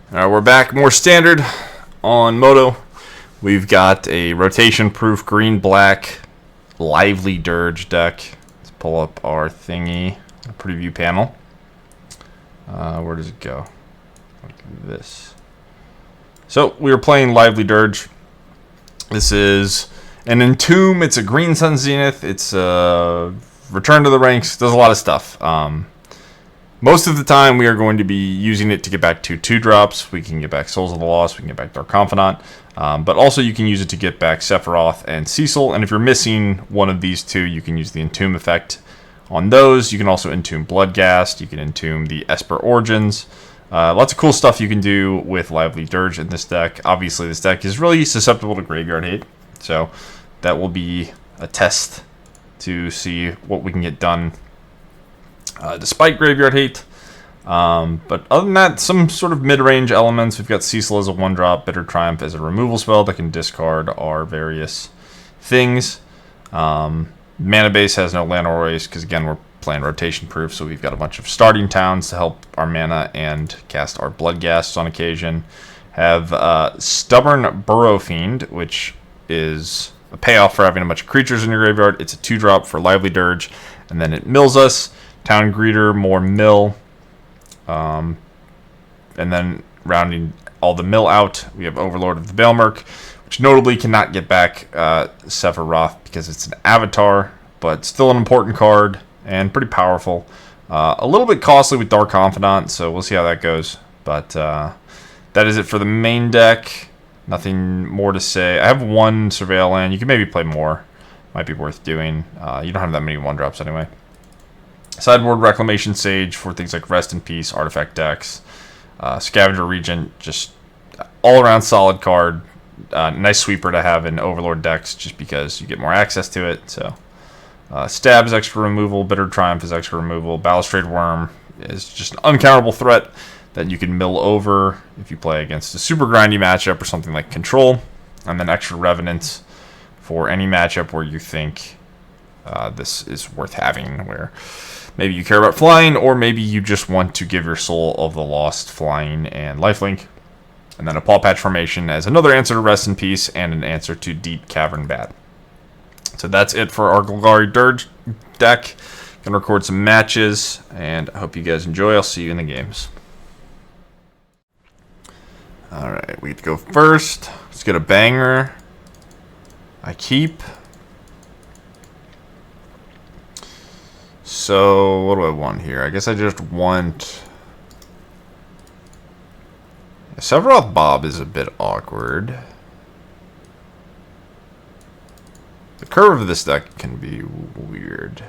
Alright, we're back. More standard on Moto. We've got a rotation-proof green-black lively Dirge deck. Let's pull up our thingy, preview panel. Where does it go? Like this. So, we are playing lively Dirge. This is an Entomb. It's a Green Sun Zenith. It's a Return to the Ranks. Does a lot of stuff. Most of the time, we are going to be using it to get back 2 drops. We can get back Souls of the Lost. We can get back Dark Confidant. But also, you can use it to get back Sephiroth and Cecil. And if you're missing one of these two, you can use the Entomb effect on those. You can also Entomb Bloodghast. You can Entomb the Esper Origins. Lots of cool stuff you can do with Lively Dirge in this deck. Obviously, this deck is really susceptible to Graveyard Hate. So that will be a test to see what we can get done despite Graveyard Hate. But other than that, some sort of mid-range elements. We've got Cecil as a 1-drop, Bitter Triumph as a removal spell that can discard our various things. Mana base has no Llanowar because, again, we're playing rotation proof, so we've got a bunch of starting towns to help our mana and cast our Bloodghasts on occasion. Have Stubborn Burrow Fiend, which is a payoff for having a bunch of creatures in your graveyard. It's a 2-drop for Lively Dirge, and then it mills us. Town Greeter, more mill. And then rounding all the mill out, we have Overlord of the Baelmerk, which notably cannot get back Sephiroth because it's an avatar, but still an important card and pretty powerful. A little bit costly with Dark Confidant, so we'll see how that goes. But that is it for the main deck. Nothing more to say. I have 1 Surveil land. You can maybe play more. Might be worth doing. You don't have that many 1-drops anyway. Sideboard Reclamation Sage for things like Rest in Peace, Artifact decks. Scavenger Regent, just all-around solid card. Nice sweeper to have in Overlord decks just because you get more access to it. So, Stab is extra removal. Bitter Triumph is extra removal. Balustrade Worm is just an uncounterable threat that you can mill over if you play against a super grindy matchup or something like Control. And then extra Revenant for any matchup where you think this is worth having, where maybe you care about flying, or maybe you just want to give your Soul of the Lost flying and lifelink. And then a Paw Patch Formation as another answer to Rest in Peace and an answer to Deep Cavern Bat. So that's it for our Golgari Dirge deck. Gonna record some matches, and I hope you guys enjoy. I'll see you in the games. Alright, we get to go first. Let's get a banger. I keep. So, what do I want here? I guess I just want... Sephiroth Bob is a bit awkward. The curve of this deck can be weird.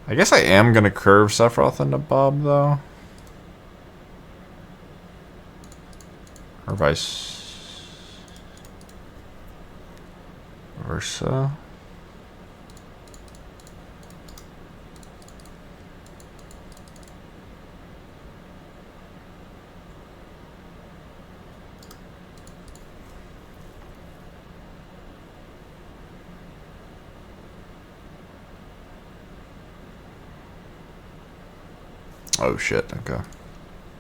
I guess I am going to curve Sephiroth into Bob, though. Or vice versa. Oh shit, okay.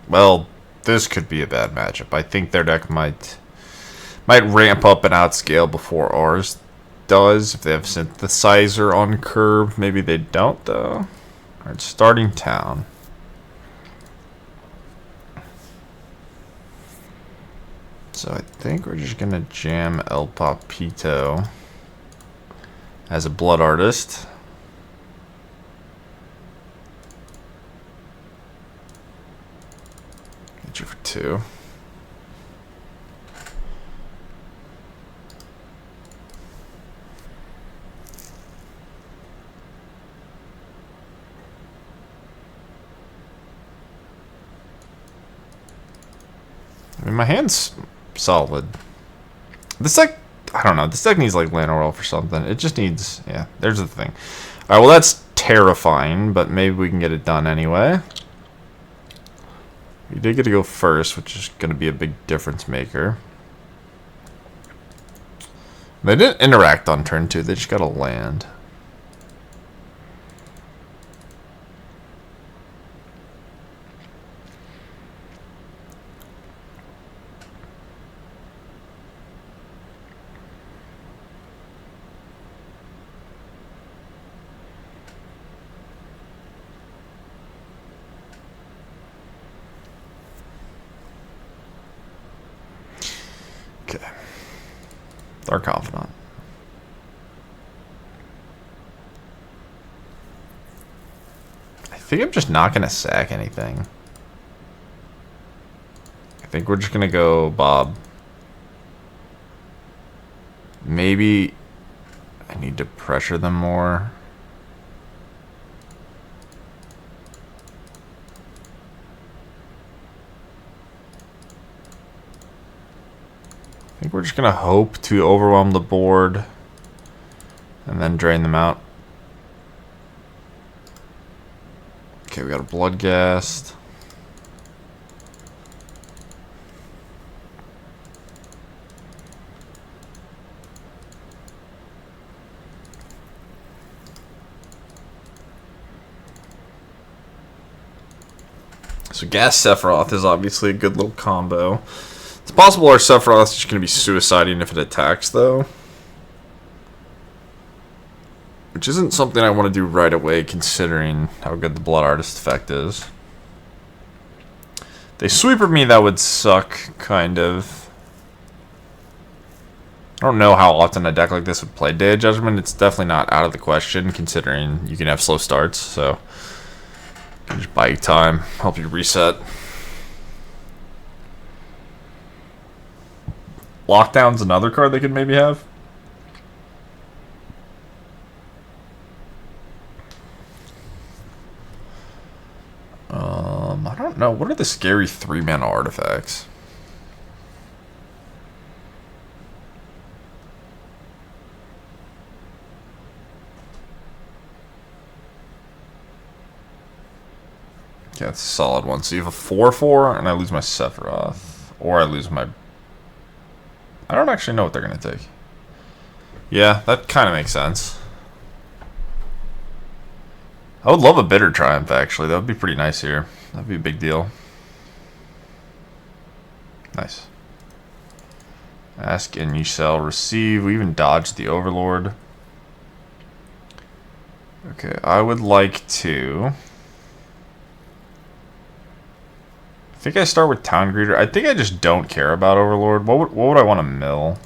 Well, this could be a bad matchup. I think their deck might ramp up and outscale before ours does. If they have Synthesizer on curve, maybe they don't though. Alright, starting town. So I think we're just gonna jam El Papito as a Blood Artist. Get you for 2. I mean, my hand's solid. This deck, I don't know. This deck needs like Llanowar for something. It just needs, yeah, there's the thing. Alright, well that's terrifying, but maybe we can get it done anyway. We did get to go first, which is going to be a big difference maker. They didn't interact on turn 2, they just got to land. Dark Confidant. I think I'm just not going to sack anything. I think we're just going to go Bob. Maybe I need to pressure them more. I think we're just going to hope to overwhelm the board and then drain them out. Okay, we got a Bloodghast. So Gas Sephiroth is obviously a good little combo. It's possible our Sephiroth is just going to be suiciding if it attacks, though. Which isn't something I want to do right away, considering how good the Blood Artist effect is. They sweeper me, that would suck, kind of. I don't know how often a deck like this would play Day of Judgment. It's definitely not out of the question, considering you can have slow starts, so... you can just buy you time, help you reset. Lockdown's another card they could maybe have. I don't know. What are the scary 3-mana artifacts? Yeah, it's a solid one. So you have a 4/4, and I lose my Sephiroth. Or I lose my... I don't actually know what they're going to take. Yeah, that kind of makes sense. I would love a Bitter Triumph, actually. That would be pretty nice here. That would be a big deal. Nice. Ask and you shall receive. We even dodged the Overlord. Okay, I would like to... I think I start with Town Greeter. I think I just don't care about Overlord. What would I want to mill?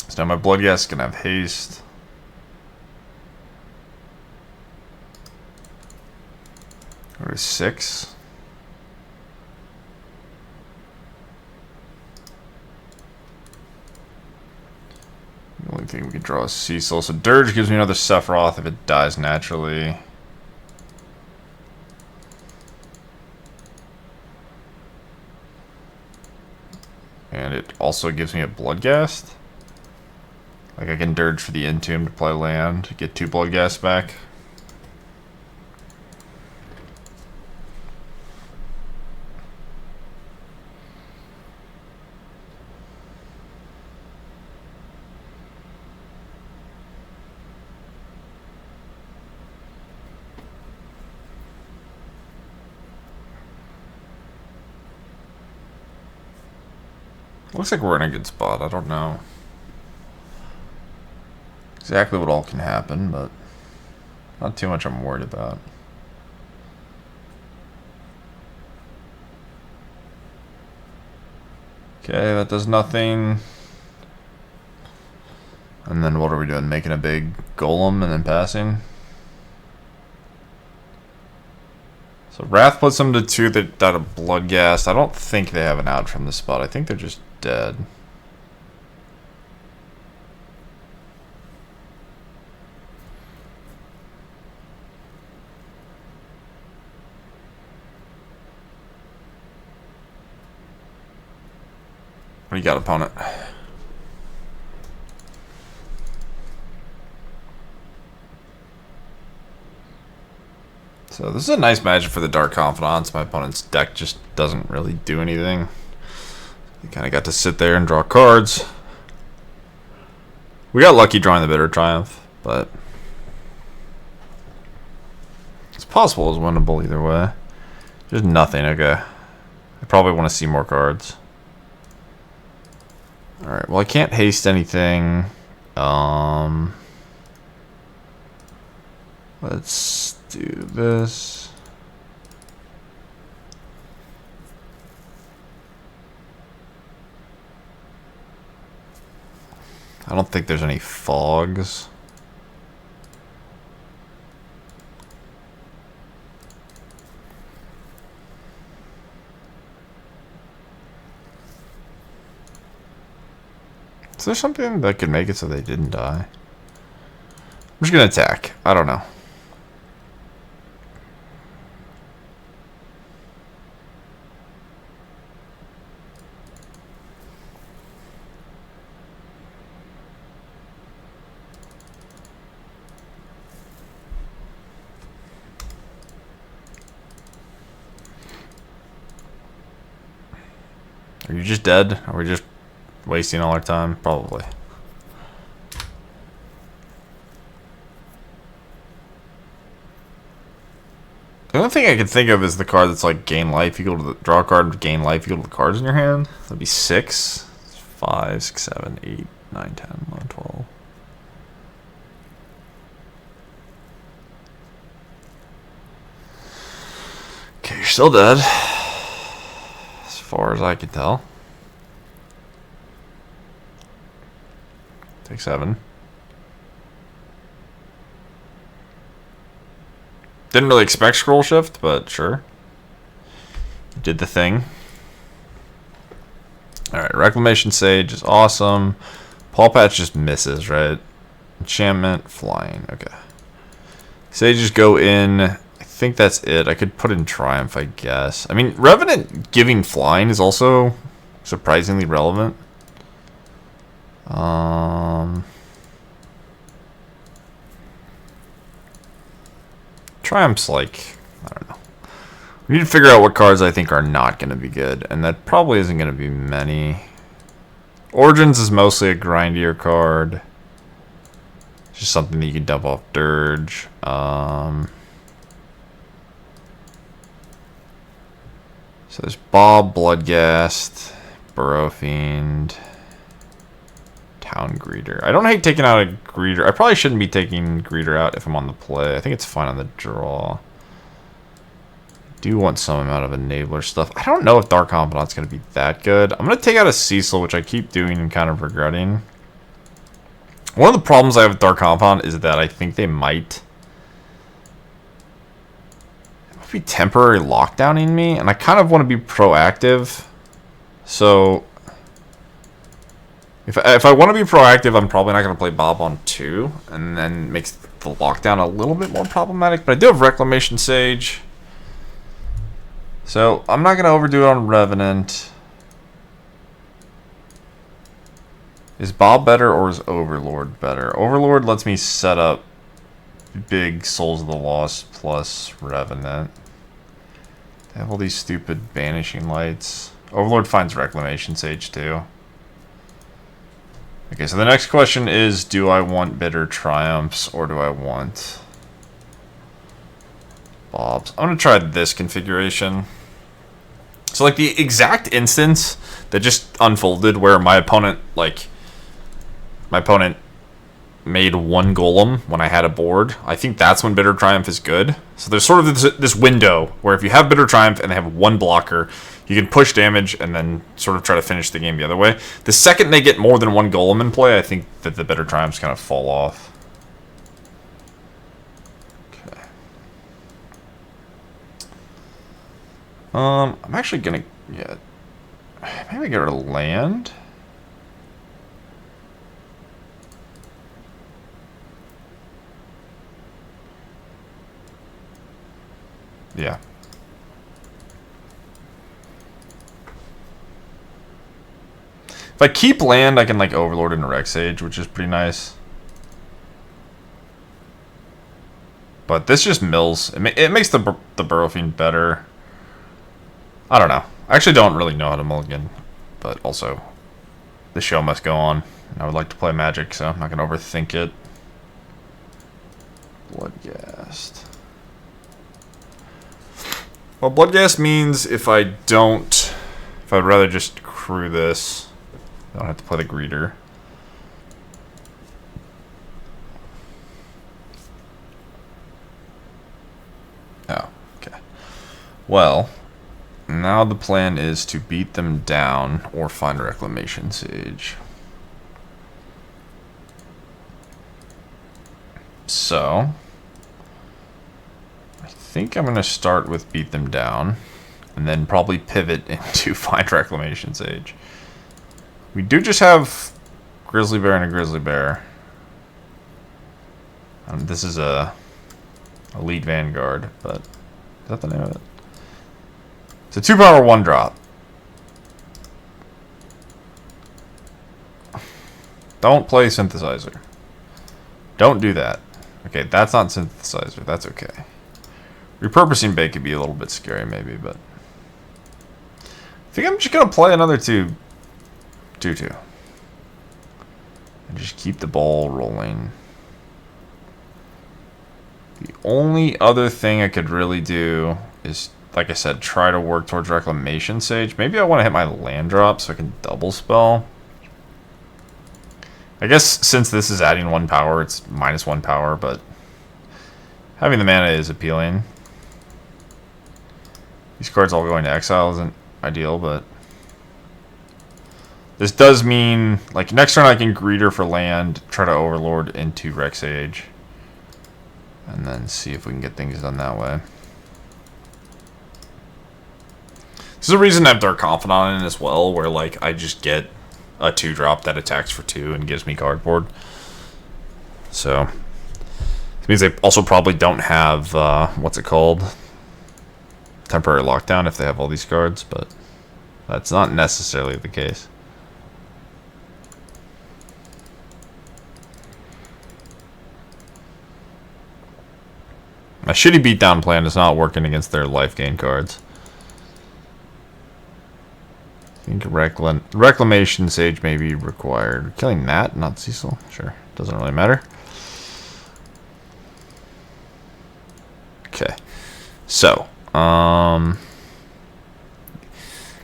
So now my Bloodghast can have haste. Go to 6. The only thing we can draw is Cecil. So Dirge gives me another Sephiroth if it dies naturally. And it also gives me a Bloodghast. Like I can Dirge for the Entomb to play land, get 2 Bloodghast back. Looks like we're in a good spot. I don't know exactly what all can happen, but not too much I'm worried about. Okay, that does nothing. And then what are we doing? Making a big golem and then passing? So Wrath puts them to 2 that died of Bloodghast. I don't think they have an out from this spot. I think they're just dead. What do you got, opponent? So this is a nice matchup for the Dark Confidants. My opponent's deck just doesn't really do anything. You kind of got to sit there and draw cards. We got lucky drawing the Bitter Triumph, but it's possible it's winnable either way. There's nothing. Okay. I probably want to see more cards. Alright, well I can't haste anything. Let's do this. I don't think there's any fogs. Is there something that could make it so they didn't die? I'm just gonna attack. I don't know. Are you just dead? Are we just wasting all our time? Probably. The only thing I can think of is the card that's like gain life. You go to the draw a card, gain life. You go to the cards in your hand. That'd be 6, 5, 6, 7, 8, 9, 10, 11, 12. Okay, you're still dead. As far as I can tell. Take 7. Didn't really expect scroll shift, but sure. Did the thing. Alright, Reclamation Sage is awesome. Paw Patch just misses, right? Enchantment, flying, okay. Sages go in. I think that's it. I could put in Triumph, I guess. I mean, Revenant giving flying is also surprisingly relevant. Triumph's like, I don't know. We need to figure out what cards I think are not going to be good, and that probably isn't going to be many. Origins is mostly a grindier card. Just something that you can dump off Dirge. So there's Bob, Bloodghast, Burrow Fiend, Town Greeter. I don't hate taking out a Greeter. I probably shouldn't be taking Greeter out if I'm on the play. I think it's fine on the draw. Do want some amount of enabler stuff. I don't know if Dark Confidant's going to be that good. I'm going to take out a Cecil, which I keep doing and kind of regretting. One of the problems I have with Dark Confidant is that I think they might be temporary lockdowning me, and I kind of want to be proactive. So if I want to be proactive, I'm probably not going to play Bob on 2, and then makes the lockdown a little bit more problematic. But I do have Reclamation Sage, so I'm not going to overdo it on Revenant. Is Bob better or is Overlord better? Overlord lets me set up big Souls of the Lost plus Revenant. They have all these stupid Banishing Lights. Overlord finds Reclamation Sage too. Okay, so the next question is, do I want Bitter Triumphs or do I want Bobs? I'm going to try this configuration. So like the exact instance that just unfolded where my opponent made 1 golem when I had a board. I think that's when Bitter Triumph is good. So there's sort of this window where if you have Bitter Triumph and they have 1 blocker, you can push damage and then sort of try to finish the game the other way. The second they get more than 1 golem in play, I think that the Bitter Triumphs kind of fall off. Okay. I'm actually gonna get maybe get rid of land. Yeah. If I keep land, I can like Overlord into Rex Sage, which is pretty nice. But this just mills. It makes the Burrow Fiend better. I don't know. I actually don't really know how to mulligan. But also, the show must go on. I would like to play Magic, so I'm not going to overthink it. Bloodghast. Well, Bloodghast means if I'd rather just crew this, I don't have to play the Greeter. Oh, okay. Well, now the plan is to beat them down or find Reclamation Sage. So, I think I'm going to start with beat them down, and then probably pivot into find Reclamation Sage. We do just have Grizzly Bear and a Grizzly Bear. This is a Elite Vanguard, but is that the name of it? It's a 2-power 1-drop. Don't play Synthesizer. Don't do that. Okay, that's not Synthesizer. That's okay. Repurposing Bay could be a little bit scary, maybe, but I think I'm just gonna play another 2/2 and just keep the ball rolling. The only other thing I could really do is, like I said, try to work towards Reclamation Sage. Maybe I want to hit my land drop so I can double spell. I guess since this is adding 1 power, it's -1 power, but having the mana is appealing. These cards all going to exile isn't ideal, but this does mean, like, next turn I can Greeter for land, try to Overlord into Rec Sage, and then see if we can get things done that way. This is a reason I have Dark Confidant in as well, where, like, I just get a 2-drop that attacks for 2 and gives me cardboard. So, it means they also probably don't have, what's it called? Temporary Lockdown if they have all these cards, but that's not necessarily the case. My shitty beatdown plan is not working against their life gain cards. I think Reclamation Sage may be required. Killing Nat, not Cecil. Sure, doesn't really matter. Okay, so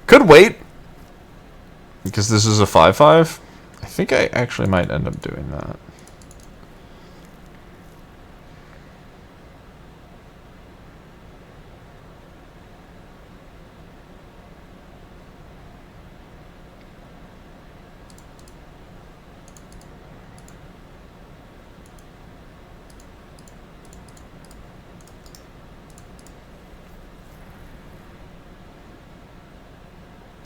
could wait because this is a 5/5. I think I actually might end up doing that.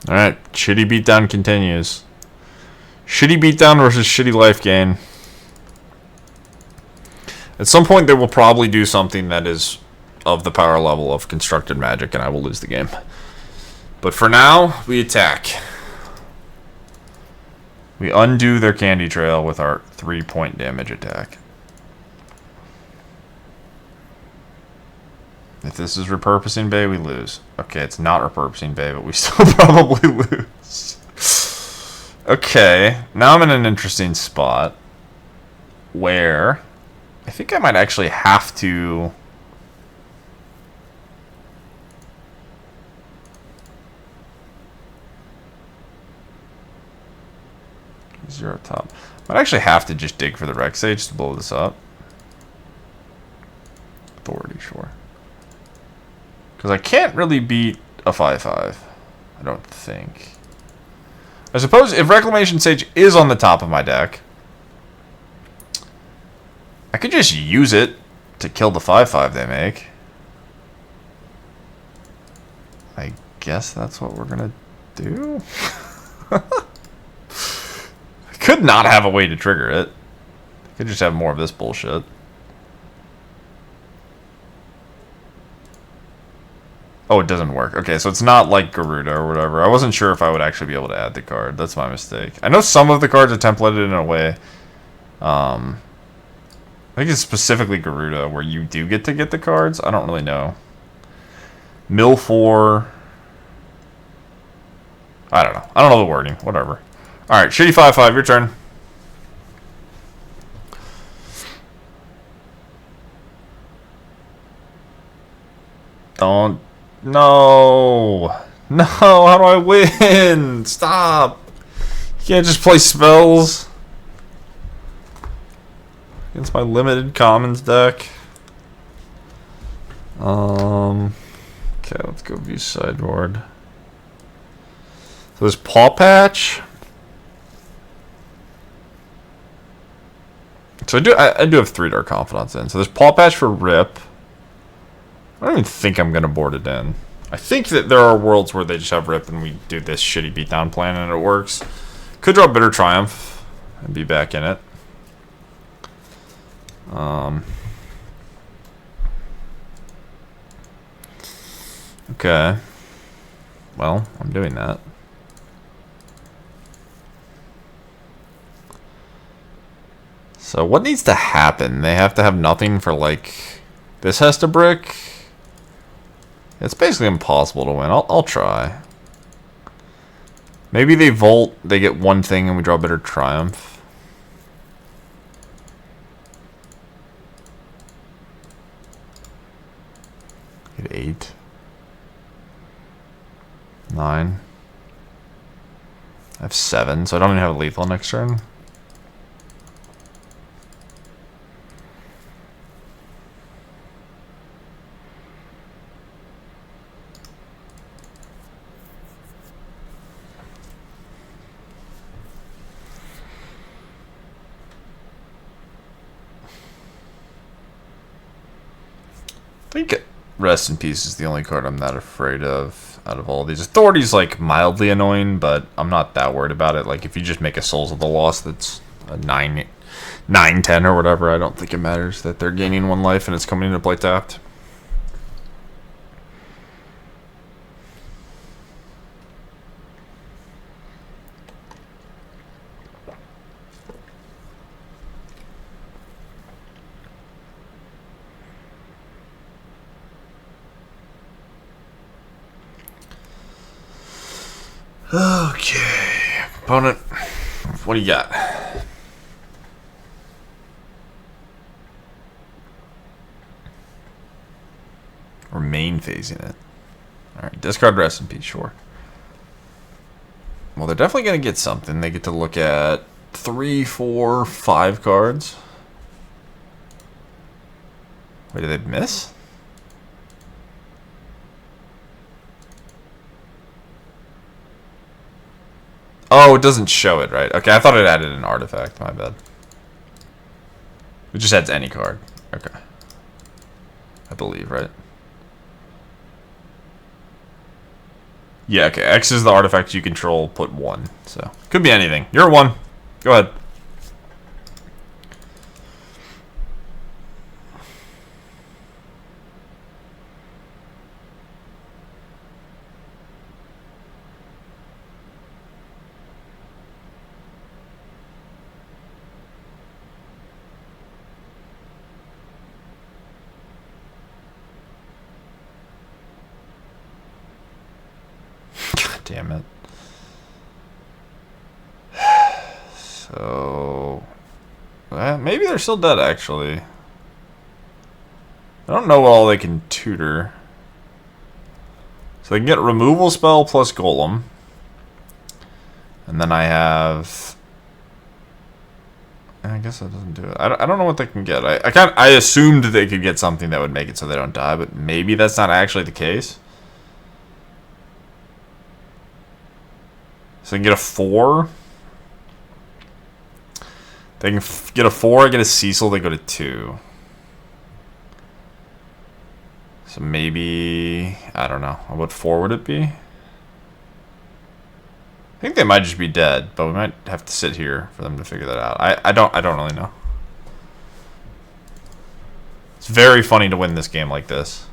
Alright, shitty beatdown continues. Shitty beatdown versus shitty life gain. At some point they will probably do something that is of the power level of Constructed Magic and I will lose the game. But for now, we attack. We undo their Candy Trail with our 3-point damage attack. If this is Repurposing Bay, we lose. Okay, it's not Repurposing Bay, but we still probably lose. Okay, now I'm in an interesting spot where I think I might actually have to zero top. Might actually have to just dig for the Rec Sage to blow this up. Authority, sure. Because I can't really beat a 5/5. I don't think. I suppose if Reclamation Sage is on the top of my deck, I could just use it to kill the 5/5 they make. I guess that's what we're going to do. I could not have a way to trigger it. I could just have more of this bullshit. Oh, it doesn't work. Okay, so it's not like Garuda or whatever. I wasn't sure if I would actually be able to add the card. That's my mistake. I know some of the cards are templated in a way I think it's specifically Garuda where you do get to get the cards. I don't really know. Mill 4. I don't know. I don't know the wording. Whatever. Alright, Shitty 5-5, your turn. Don't. No. No, how do I win? Stop. You can't just play spells against my limited commons deck. Okay, let's go view sideboard. So there's Paw Patch. So I do have 3 Dark Confidants in. So there's Paw Patch for Rip. I don't even think I'm gonna board it in. I think that there are worlds where they just have Rip and we do this shitty beatdown plan and it works. Could draw Bitter Triumph and be back in it. Okay. Well, I'm doing that. So what needs to happen? They have to have nothing for like... This has to brick. It's basically impossible to win. I'll try. Maybe they Volt, they get one thing and we draw Bitter Triumph. Get 8. 9. I have 7, so I don't even have a lethal next turn. I think Rest in Peace is the only card I'm not afraid of out of all these. Authority's like mildly annoying, but I'm not that worried about it. Like if you just make a Souls of the Lost that's a 9/10 or whatever, I don't think it matters that they're gaining 1 life and it's coming into play tapped. Okay, opponent, what do you got? Remain phasing it. Alright, discard Rest in Peace, sure. Well, they're definitely going to get something. They get to look at 3, 4, 5 cards. Wait, did they miss? Oh, it doesn't show it, right? Okay, I thought it added an artifact. My bad. It just adds any card. Okay. I believe, right? Yeah, okay. X is the artifact you control. Put 1. So, could be anything. You're 1. Go ahead. Damn it. So... maybe they're still dead, actually. I don't know what all they can tutor. So they can get removal spell plus golem. And then I have... I guess that doesn't do it. I don't know what they can get. I assumed they could get something that would make it so they don't die, but maybe that's not actually the case. So they can get a 4. They can get a 4, get a Cecil, they go to 2. So maybe... I don't know. What 4 would it be? I think they might just be dead, but we might have to sit here for them to figure that out. I don't really know. It's very funny to win this game like this.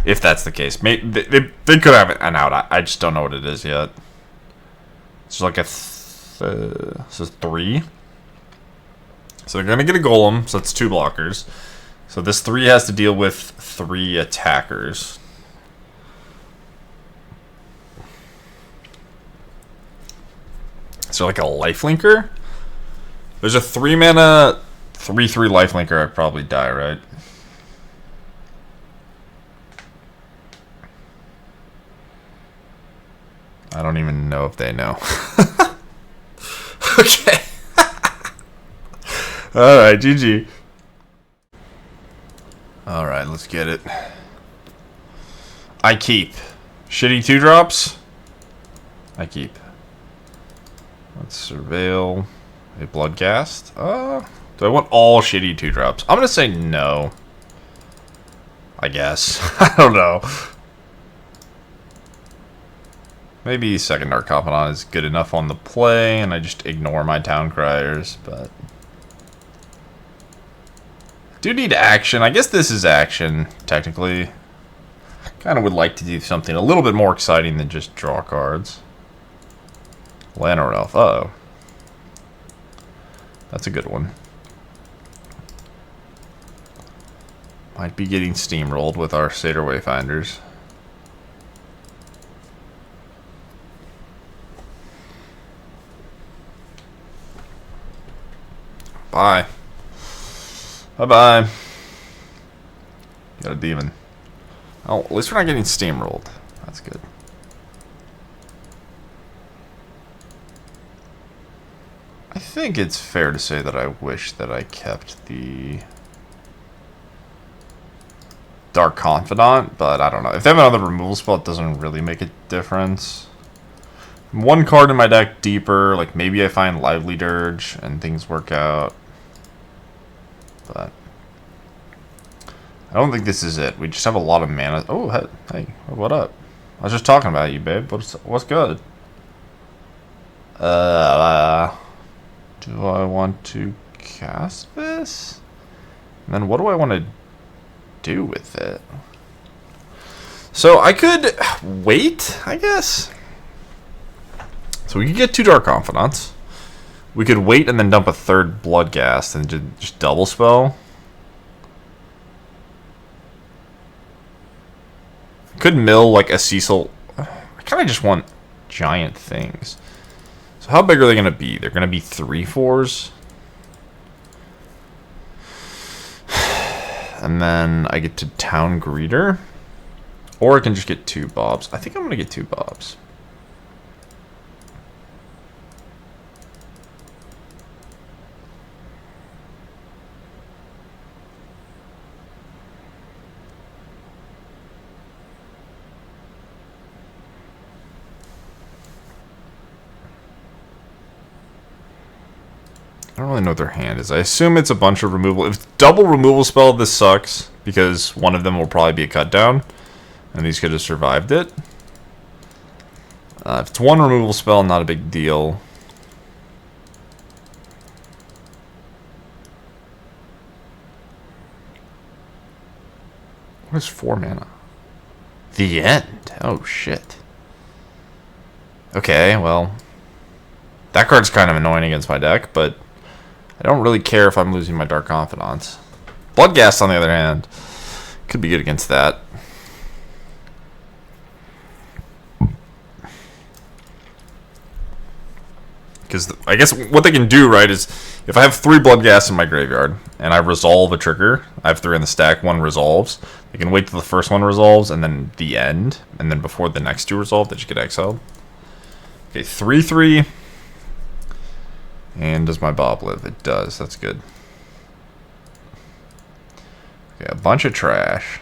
If that's the case. They could have an out. I just don't know what it is yet. It's like a... this is 3. So they're going to get a golem, so that's 2 blockers. So this 3 has to deal with 3 attackers. Is there like a lifelinker? There's a 3 mana 3/3 lifelinker. I'd probably die, right? I don't even know if they know. Okay. Alright, GG. Alright, let's get it. I keep. Shitty 2-drops? I keep. Let's surveil a Bloodghast. Do I want all shitty 2-drops? I'm gonna say no. I guess. I don't know. Maybe second Dark Confidant is good enough on the play, and I just ignore my Town Criers, but... do need action. I guess this is action, technically. Kind of would like to do something a little bit more exciting than just draw cards. Llanowar Elf. Uh-oh. That's a good one. Might be getting steamrolled with our Satyr Wayfinders. Bye. Bye-bye. Got a demon. Oh, at least we're not getting steamrolled. That's good. I think it's fair to say that I wish that I kept the Dark Confidant, but I don't know. If they have another removal spell, it doesn't really make a difference. 1 card in my deck deeper, like maybe I find Lively Dirge and things work out. But I don't think this is it. We just have a lot of mana. Oh, hey, what up? I was just talking about you, babe. What's good? Do I want to cast this? And then what do I want to do with it? So I could wait, I guess. So we could get 2 Dark Confidants. We could wait and then dump a 3rd Bloodghast and just double spell. Could mill like a Cecil. I kind of just want giant things. So how big are they going to be? They're going to be 3/4s. And then I get to Town Greeter. Or I can just get 2 Bobs. I think I'm going to get 2 Bobs. I don't really know what their hand is. I assume it's a bunch of removal. If it's double removal spell, this sucks, because one of them will probably be a cut down, and these could have survived it. If it's 1 removal spell, not a big deal. What is 4 mana? The End. Oh, shit. Okay, well, that card's kind of annoying against my deck, but I don't really care if I'm losing my Dark Confidants. Bloodghast, on the other hand, could be good against that. Because I guess what they can do, right, is if I have 3 Bloodghasts in my graveyard and I resolve a trigger, I have 3 in the stack, 1 resolves. They can wait till the first one resolves and then the end, and then before the next 2 resolve, they just get exiled. Okay, 3/3. And does my Bob live? It does. That's good. Okay, a bunch of trash.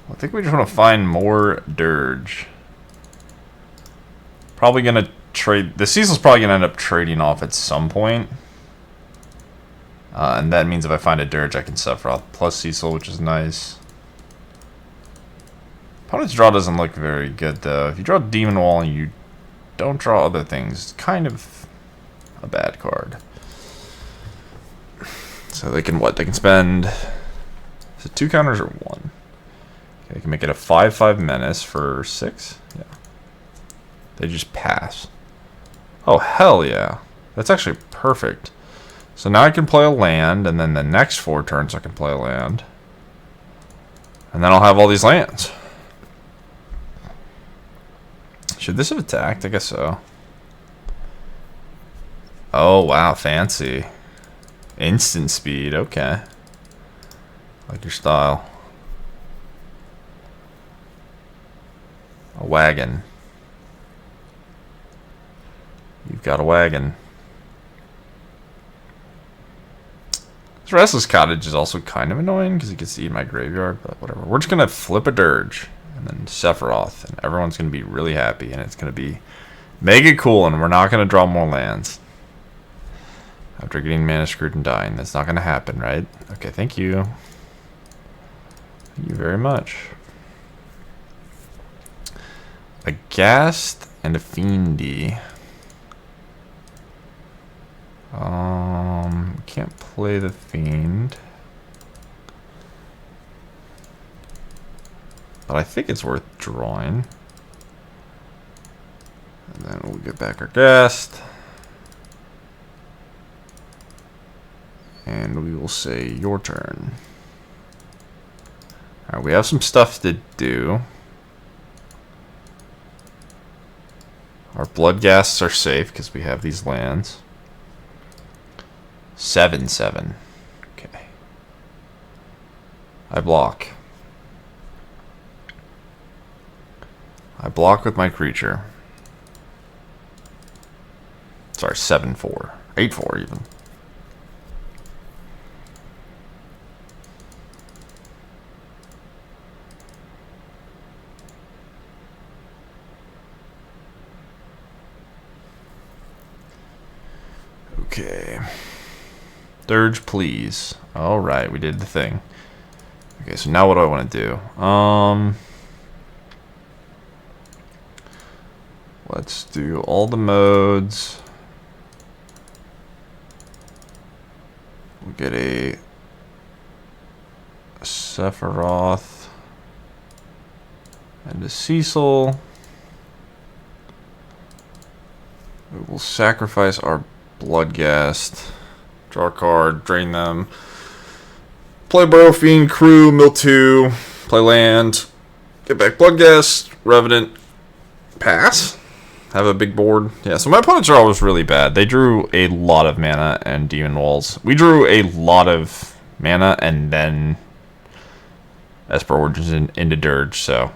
I think we just want to find more Dirge. Probably going to trade. The Cecil's probably going to end up trading off at some point. And that means if I find a Dirge, I can Sephiroth plus Cecil, which is nice. Opponent's draw doesn't look very good, though. If you draw Demon Wall and you don't draw other things, it's kind of a bad card. So they can what? They can spend... Is it 2 counters or 1? Okay, they can make it a 5/5 menace for 6. Yeah. They just pass. Oh, hell yeah. That's actually perfect. So now I can play a land, and then the next 4 turns I can play a land. And then I'll have all these lands. Should this have attacked? I guess so. Oh, wow. Fancy. Instant speed. Okay. Like your style. A wagon. You've got a wagon. This Restless Cottage is also kind of annoying because it gets to eat my graveyard, but whatever. We're just going to flip a Dirge and then Sephiroth, and everyone's going to be really happy, and it's going to be mega cool, and we're not going to draw more lands. After getting mana screwed and dying. That's not going to happen, right? Okay, thank you. Thank you very much. A Ghast and a Fiendy. Can't play the Fiend. But I think it's worth drawing. And then we'll get back our Ghast. And we will say, your turn. Alright, we have some stuff to do. Our blood ghasts are safe because we have these lands. 7/7. Okay. I block. I block with my creature. Sorry, 7/4. 8/4 even. Okay. Dirge, please. Alright, we did the thing. Okay, so now what do I want to do? Let's do all the modes. We'll get a Sephiroth and a Cecil. We will sacrifice our Bloodghast. Draw a card, drain them. Play Burrow Fiend, Crew, mill 2, play land, get back Bloodghast, Revenant, pass. Have a big board. Yeah, so my opponent's draw was really bad. They drew a lot of mana and Demon Walls. We drew a lot of mana and then Esper Origins into Dirge, so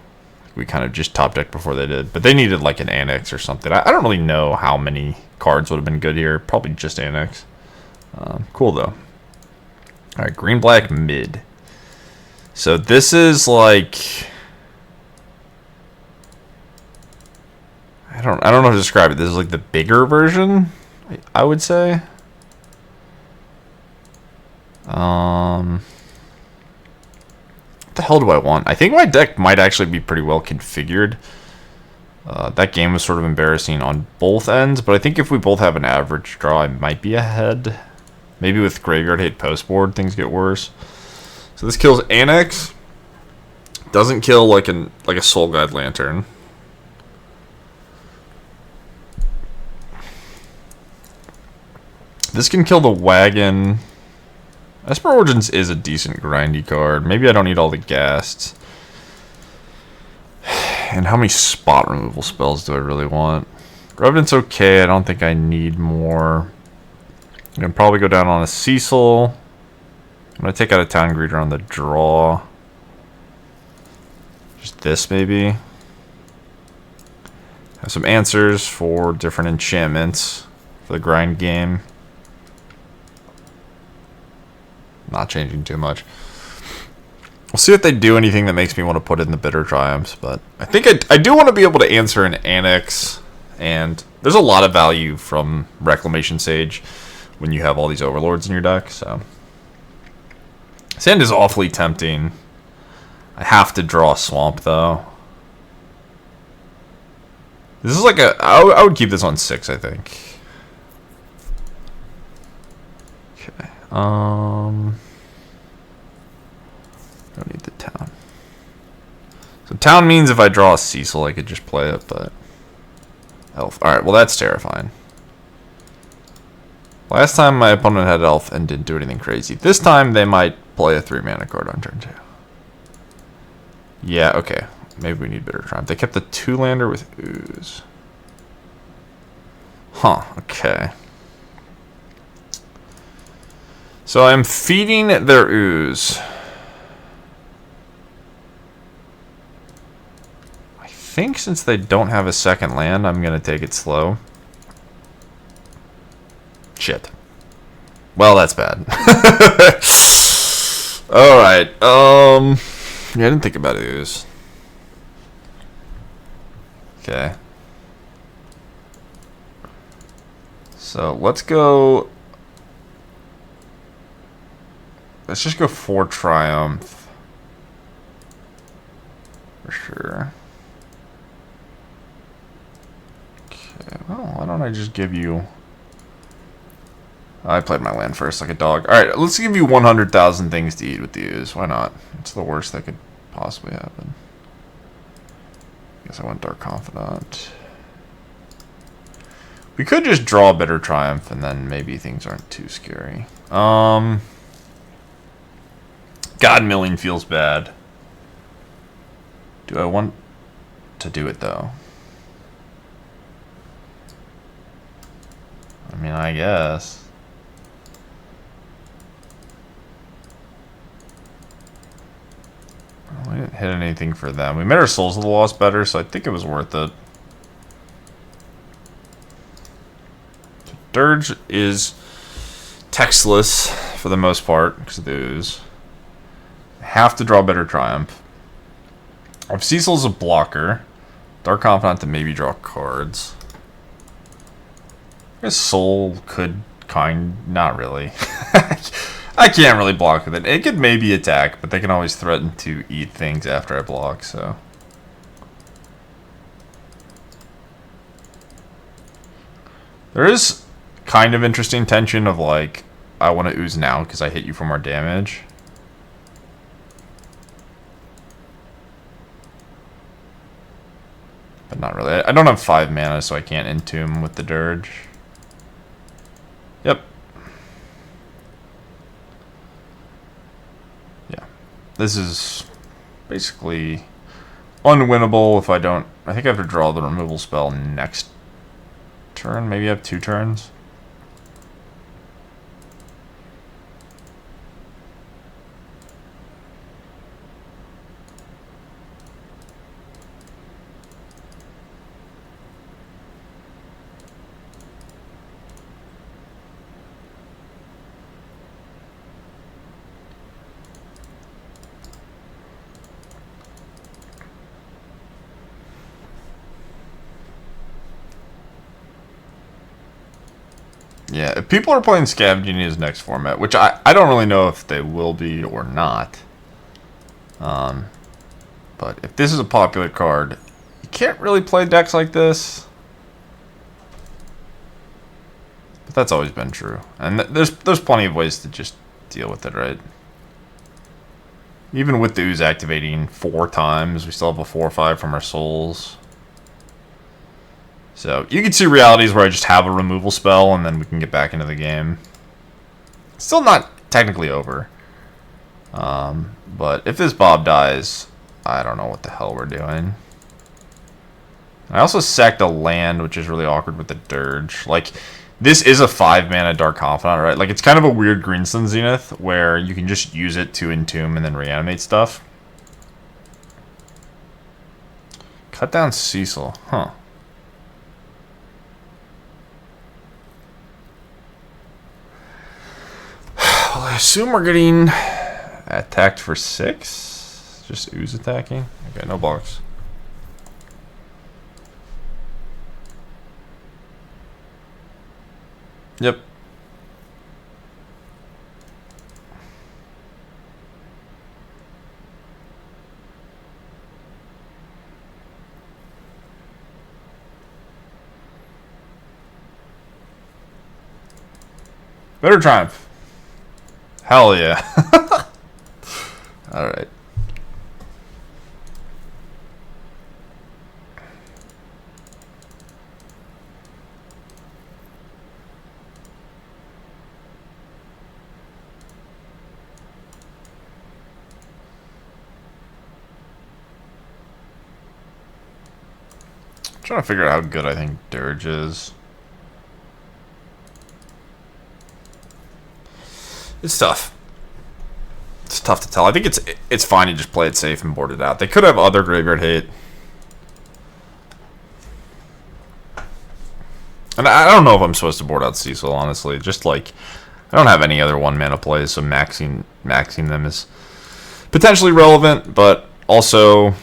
we kind of just top decked before they did. But they needed like an Annex or something. I don't really know how many cards would have been good here. Probably just Annex. Cool though. Alright, green black mid. So this is like, I don't know how to describe it. This is like the bigger version, I would say. What the hell do I want? I think my deck might actually be pretty well configured. That game was sort of embarrassing on both ends, but I think if we both have an average draw, I might be ahead. Maybe with Graveyard Hate Postboard, things get worse. So this kills Annex. Doesn't kill like a Soul Guide Lantern. This can kill the Wagon. Esper Origins is a decent grindy card. Maybe I don't need all the ghasts. And how many spot removal spells do I really want? Revenant's okay. I don't think I need more. I can probably go down on a Cecil. I'm going to take out a Town Greeter on the draw. Just this, maybe. Have some answers for different enchantments for the grind game. Not changing too much. We'll see if they do anything that makes me want to put in the Bitter Triumphs, but I think I do want to be able to answer an Annex, and there's a lot of value from Reclamation Sage when you have all these Overlords in your deck, so. Sand is awfully tempting. I have to draw a Swamp, though. This is like I would keep this on 6, I think. Don't need the town. So town means if I draw a Cecil, I could just play it, but elf. All right, well that's terrifying. Last time my opponent had elf and didn't do anything crazy. This time they might play a 3-mana card on turn 2. Yeah, okay. Maybe we need Bitter Triumph. They kept the 2-lander with Ooze. Huh, okay. So I'm feeding their Ooze. I think since they don't have a second land, I'm going to take it slow. Shit. Well, that's bad. Alright, yeah, I didn't think about Ooze. Okay. So, let's go... Let's just go 4 Triumph. For sure. Okay, well, why don't I just give you... I played my land first like a dog. Alright, let's give you 100,000 things to eat with these. Why not? It's the worst that could possibly happen. Guess I went Dark Confidant. We could just draw Bitter Triumph and then maybe things aren't too scary. God Milling feels bad. Do I want to do it though? I mean, I guess. We didn't hit anything for them. We made our Souls of the Lost better, so I think it was worth it. Dirge is textless for the most part because of the Ooze. Have to draw Bitter Triumph. If Cecil's a blocker, Dark Confidant to maybe draw cards. I guess Soul could not really. I can't really block with it. It could maybe attack, but they can always threaten to eat things after I block, so. There is kind of interesting tension of like, I want to Ooze now because I hit you for more damage. But not really. I don't have 5 mana, so I can't Entomb with the Dirge. Yep. Yeah. This is basically unwinnable if I don't... I think I have to draw the removal spell next turn. Maybe I have 2 turns. Yeah, if people are playing Scavenging as next format, which I don't really know if they will be or not. But if this is a popular card, you can't really play decks like this. But that's always been true. And there's plenty of ways to just deal with it, right? Even with the Ooze activating 4 times, we still have a 4 or 5 from our Souls. So, you can see realities where I just have a removal spell and then we can get back into the game. Still not technically over. But if this Bob dies, I don't know what the hell we're doing. I also sacked a land, which is really awkward with the Dirge. Like, this is a 5-mana Dark Confidant, right? Like, it's kind of a weird Greenstone Zenith where you can just use it to Entomb and then reanimate stuff. Cut down Cecil, huh. Well, I assume we're getting attacked for 6? Just Ooze attacking? Okay, no blocks. Yep. Bitter Triumph. Hell yeah. Alright. Trying to figure out how good I think Dirge is. It's tough. It's tough to tell. I think it's fine to just play it safe and board it out. They could have other graveyard hate. And I don't know if I'm supposed to board out Cecil, honestly. Just like, I don't have any other 1-mana plays, so maxing them is potentially relevant, but also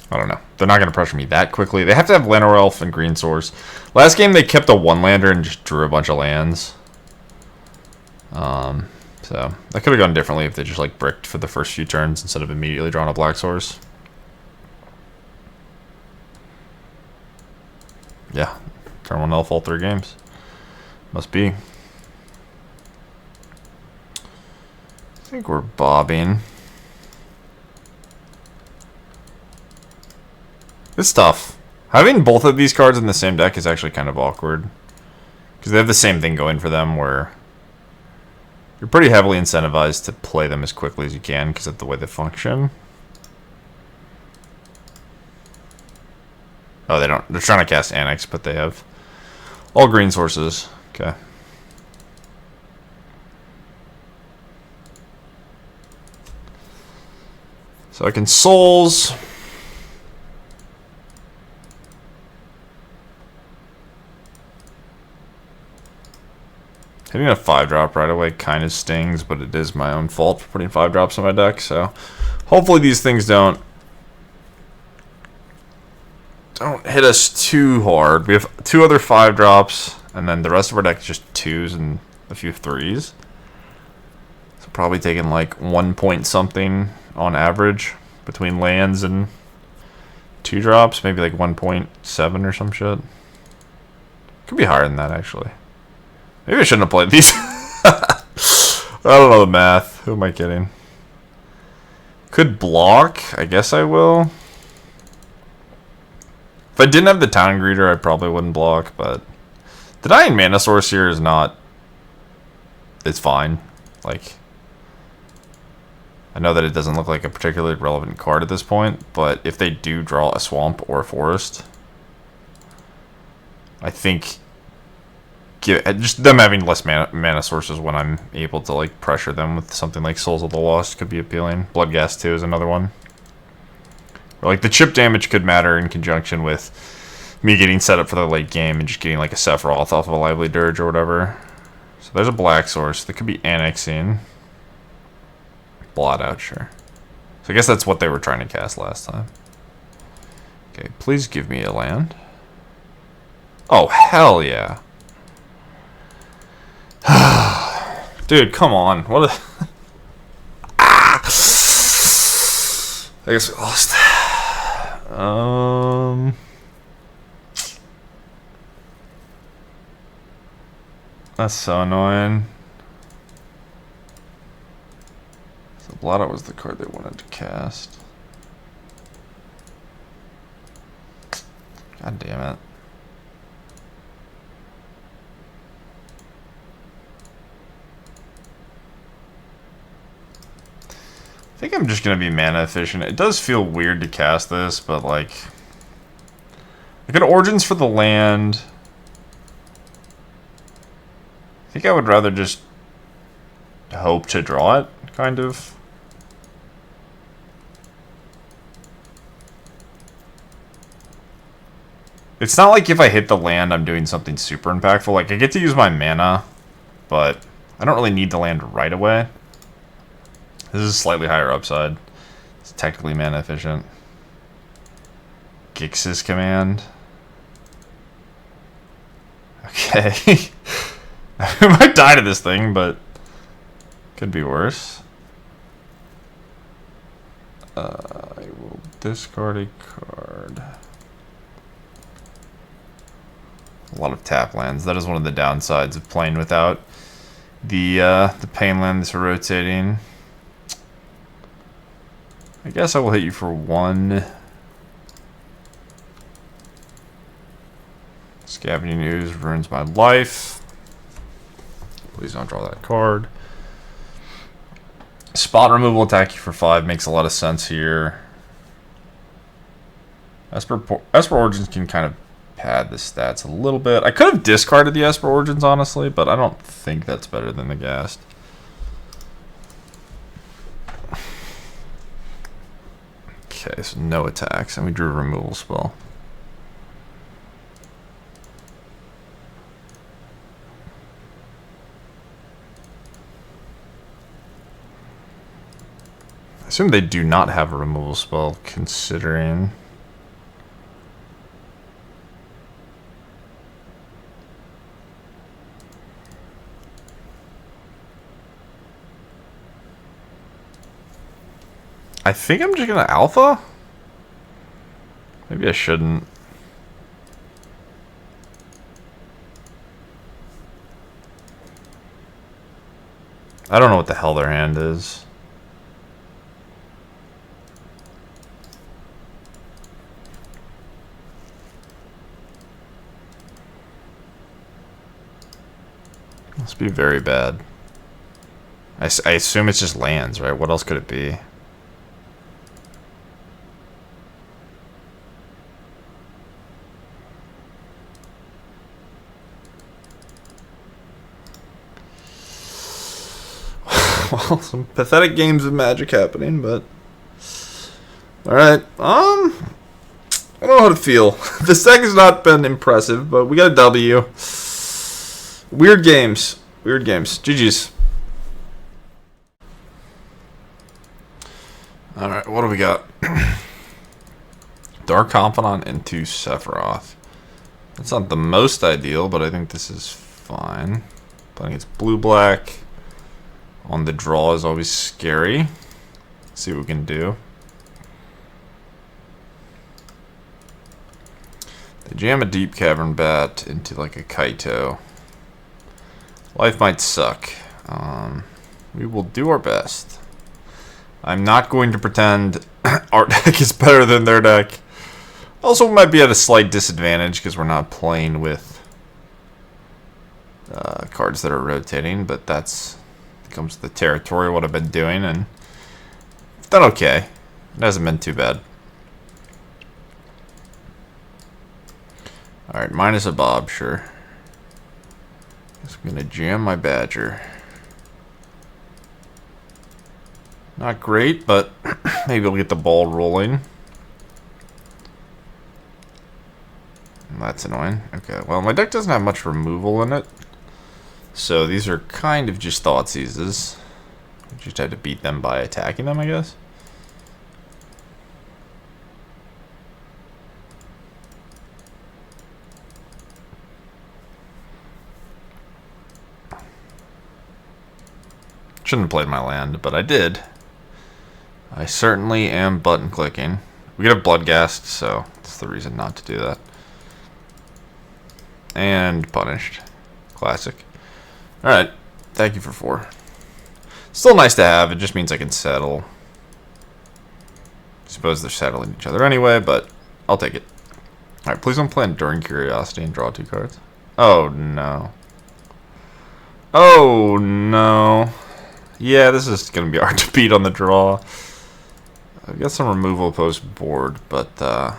I don't know. They're not going to pressure me that quickly. They have to have Llanowar Elf and Green Source. Last game, they kept a 1-lander and just drew a bunch of lands. So, that could have gone differently if they just, like, bricked for the first few turns instead of immediately drawing a Black Source. Yeah. Turn 1 Elf all 3 games. Must be. I think we're bobbing. It's tough. Having both of these cards in the same deck is actually kind of awkward. Because they have the same thing going for them where you're pretty heavily incentivized to play them as quickly as you can because of the way they function. Oh, they don't. They're trying to cast Annex, but they have all green sources. Okay. So I can Souls. Hitting a 5-drop right away kind of stings, but it is my own fault for putting 5-drops on my deck, so hopefully these things don't hit us too hard. We have 2 other 5-drops, and then the rest of our deck is just 2s and a few 3s. So probably taking like 1 point something on average between lands and 2-drops, maybe like 1.7 or some shit. Could be higher than that, actually. Maybe I shouldn't have played these. I don't know the math. Who am I kidding? Could block. I guess I will. If I didn't have the Town Greeter, I probably wouldn't block, but denying Mana Source here is not... It's fine. Like, I know that it doesn't look like a particularly relevant card at this point, but if they do draw a Swamp or a Forest, I think... just them having less mana sources when I'm able to like pressure them with something like Souls of the Lost could be appealing. Bloodghast 2 is another one. Or like the chip damage could matter in conjunction with me getting set up for the late game and just getting like a Sephiroth off of a Lively Dirge or whatever. So there's a black source that could be annexing. Blot out, sure. So I guess that's what they were trying to cast last time. Okay, please give me a land. Oh, hell yeah. Dude, come on. What a... Ah! I guess we lost. That's so annoying. So Blotto was the card they wanted to cast. God damn it. I think I'm just going to be mana efficient. It does feel weird to cast this, but like... I got Origins for the land. I think I would rather just hope to draw it, kind of. It's not like if I hit the land, I'm doing something super impactful. Like, I get to use my mana, but I don't really need the land right away. This is slightly higher upside. It's technically mana efficient. Gix's command. Okay. I might die to this thing, but could be worse. I will discard a card. A lot of tap lands. That is one of the downsides of playing without the pain lands rotating. I guess I will hit you for 1. Scavenging Ooze ruins my life. Please don't draw that card. Spot removal attack you for 5 makes a lot of sense here. Esper Origins can kind of pad the stats a little bit. I could have discarded the Esper Origins, honestly, but I don't think that's better than the Ghast. Okay, so no attacks, and we drew a removal spell. I assume they do not have a removal spell, considering... I think I'm just gonna alpha? Maybe I shouldn't. I don't know what the hell their hand is. Must be very bad. I assume it's just lands, right? What else could it be? Well, some pathetic games of Magic happening, but... Alright, I don't know how to feel. The deck has not been impressive, but we got a W. Weird games. Weird games. GG's. Alright, what do we got? Dark Confidant into Sephiroth. That's not the most ideal, but I think this is fine. Playing against blue-black. On the draw is always scary. Let's see what we can do. They jam a Deep Cavern Bat into like a Kaito. Life might suck. We will do our best. I'm not going to pretend our deck is better than their deck. Also, we might be at a slight disadvantage because we're not playing with cards that are rotating, but that's... comes to the territory of what I've been doing, and it's done okay. It hasn't been too bad. Alright, minus a Bob, sure. Guess I'm gonna jam my Badger. Not great, but maybe we'll get the ball rolling. That's annoying. Okay, well, my deck doesn't have much removal in it. So these are kind of just Thoughtseizes. We just had to beat them by attacking them, I guess. Shouldn't have played my land, but I did. I certainly am button clicking. We get a Bloodghast, so that's the reason not to do that. And punished. Classic. Alright, thank you for 4. Still nice to have, it just means I can settle. I suppose they're settling each other anyway, but I'll take it. Alright, please don't play Enduring Curiosity and draw 2 cards. Oh no. Oh no. Yeah, this is going to be hard to beat on the draw. I've got some removal post board, but yeah,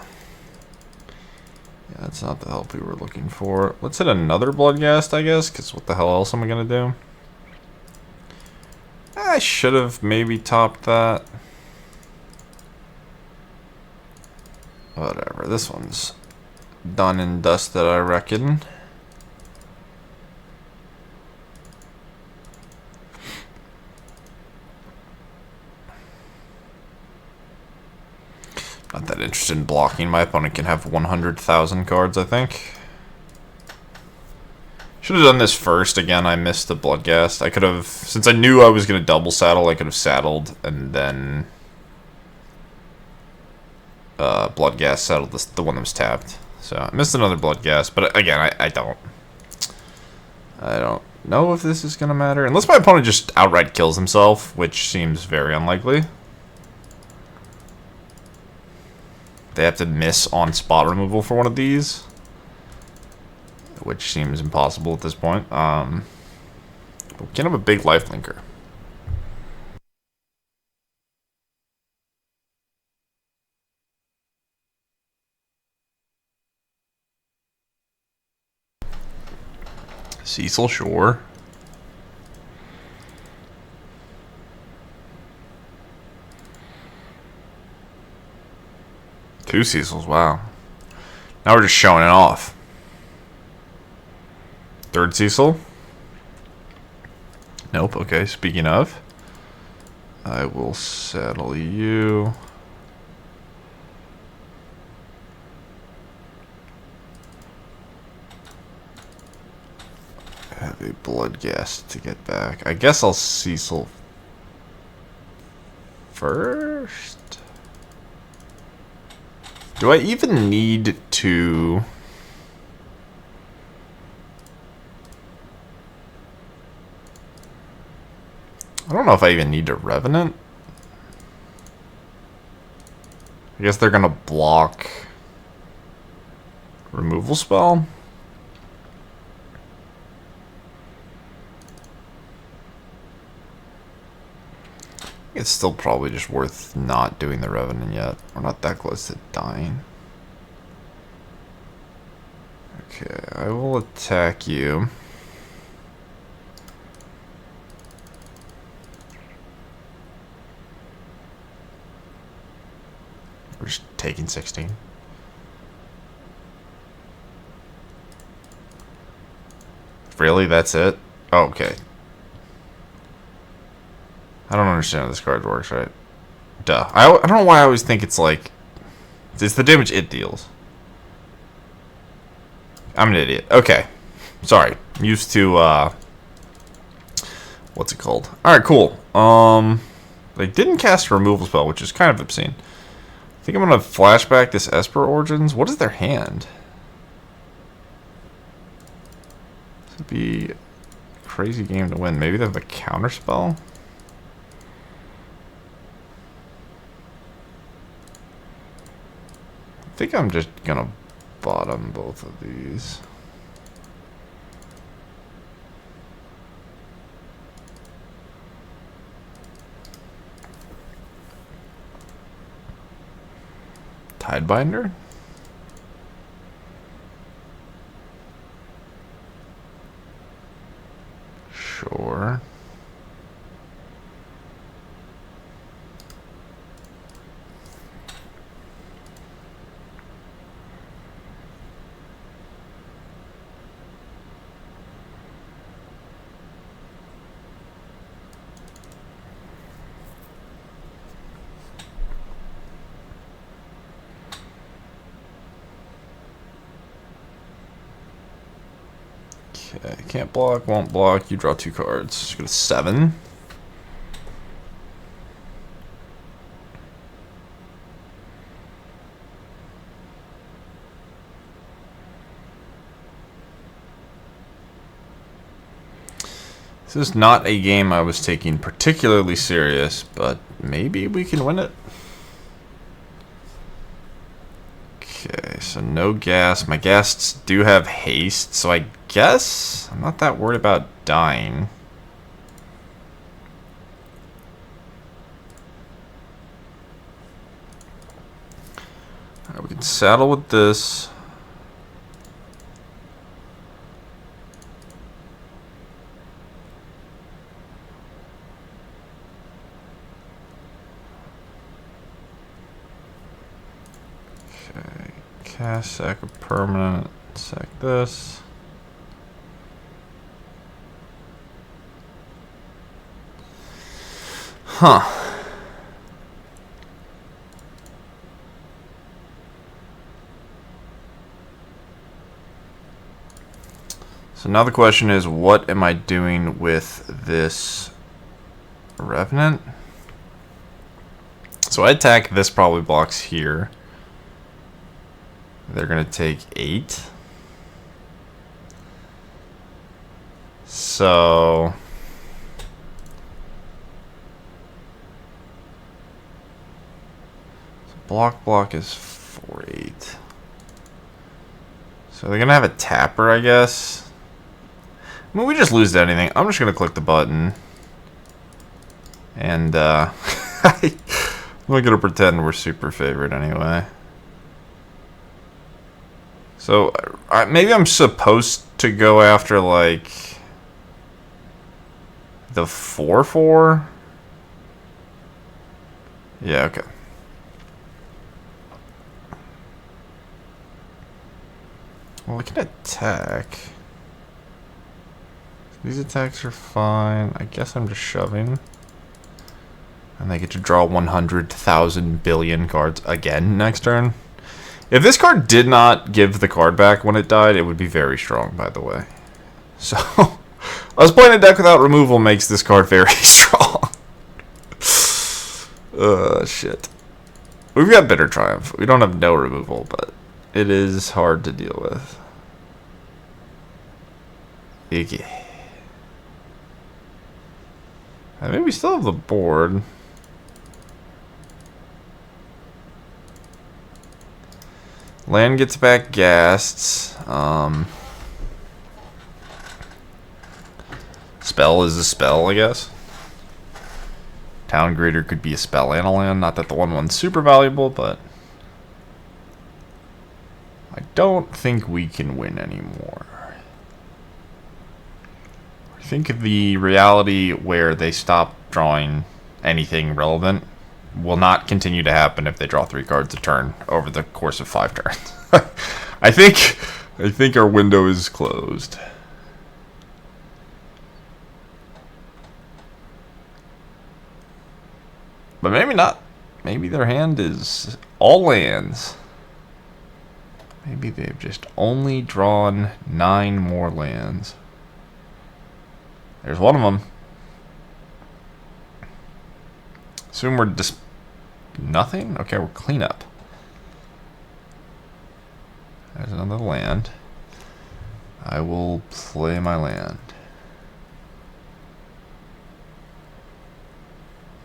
that's not the help we were looking for. Let's hit another Bloodghast, I guess, because what the hell else am I going to do? I should have maybe topped that. Whatever, this one's done and dusted, I reckon. Not that interested in blocking. My opponent can have 100,000 cards, I think. Should have done this first. Again, I missed the Bloodghast. I could have, since I knew I was going to double saddle, I could have saddled and then Bloodghast settled the one that was tapped. So I missed another blood gas, but again, I don't know if this is gonna matter unless my opponent just outright kills himself, which seems very unlikely. They have to miss on spot removal for one of these, which seems impossible at this point. But we can have a big life linker. Cecil, sure. Two Cecils, wow. Now we're just showing it off. Third Cecil? Nope, okay, speaking of. I will settle you. Have a blood gas to get back. I guess I'll Cecil first. Do I even need to... I don't know if I even need to Revenant. I guess they're gonna block removal spell. It's still probably just worth not doing the Revenant yet. We're not that close to dying. Okay, I will attack you. We're just taking 16. Really? That's it? Oh, okay. I don't understand how this card works, right? Duh. I don't know why I always think it's like... It's the damage it deals. I'm an idiot. Okay. Sorry. I'm used to, what's it called? Alright, cool. They didn't cast a removal spell, which is kind of obscene. I think I'm gonna flashback this Esper Origins. What is their hand? This would be a crazy game to win. Maybe they have a counter spell? I think I'm just gonna bottom both of these. Tidebinder? Sure. Okay, can't block, won't block. You draw 2 cards. Just go to 7. This is not a game I was taking particularly serious, but maybe we can win it. Okay, so no gas. My ghasts do have haste, so I guess I'm not that worried about dying. Alright, we can saddle with this. Okay, cast, sack a permanent, sack this. Huh. So now the question is, what am I doing with this Revenant? So I attack, this probably blocks here. They're going to take 8. So block is 4/8. So they're going to have a tapper, I guess. I mean, we just lose to anything. I'm just going to click the button. And I'm going to pretend we're super favored anyway. So maybe I'm supposed to go after like the 4/4. Yeah, okay. Well, we can attack. These attacks are fine. I guess I'm just shoving. And they get to draw 100,000 billion cards again next turn. If this card did not give the card back when it died, it would be very strong, by the way. So, us playing a deck without removal makes this card very strong. Shit. We've got Bitter Triumph. We don't have no removal, but it is hard to deal with. Icky. I mean, we still have the board. Land gets back Ghasts. Spell is a spell, I guess. Town Greeter could be a spell and a land. Not that the 1/1's super valuable, but I don't think we can win anymore. I think the reality where they stop drawing anything relevant will not continue to happen if they draw 3 cards a turn over the course of 5 turns. I think our window is closed. But maybe not. Maybe their hand is all lands. Maybe they've just only drawn 9 more lands. There's one of them. Assume we're just nothing? Okay, we're cleanup. There's another land. I will play my land.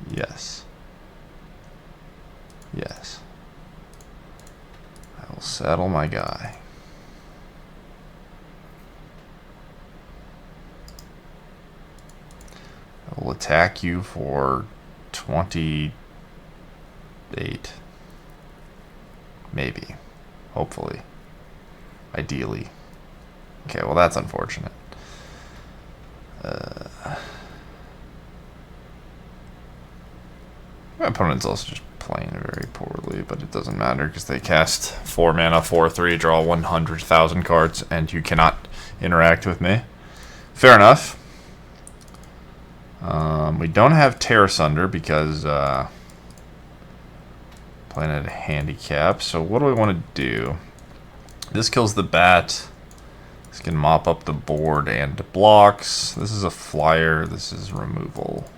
Yes. Yes. I will saddle my guy. I will attack you for 28. Maybe. Hopefully. Ideally. Okay, well that's unfortunate. My opponent's also just playing very poorly, but it doesn't matter because they cast 4 mana, 4/3, draw 100,000 cards, and you cannot interact with me. Fair enough. We don't have Tear Asunder because playing at a handicap. So what do we want to do? This kills the bat. This can mop up the board and blocks. This is a flyer. This is removal.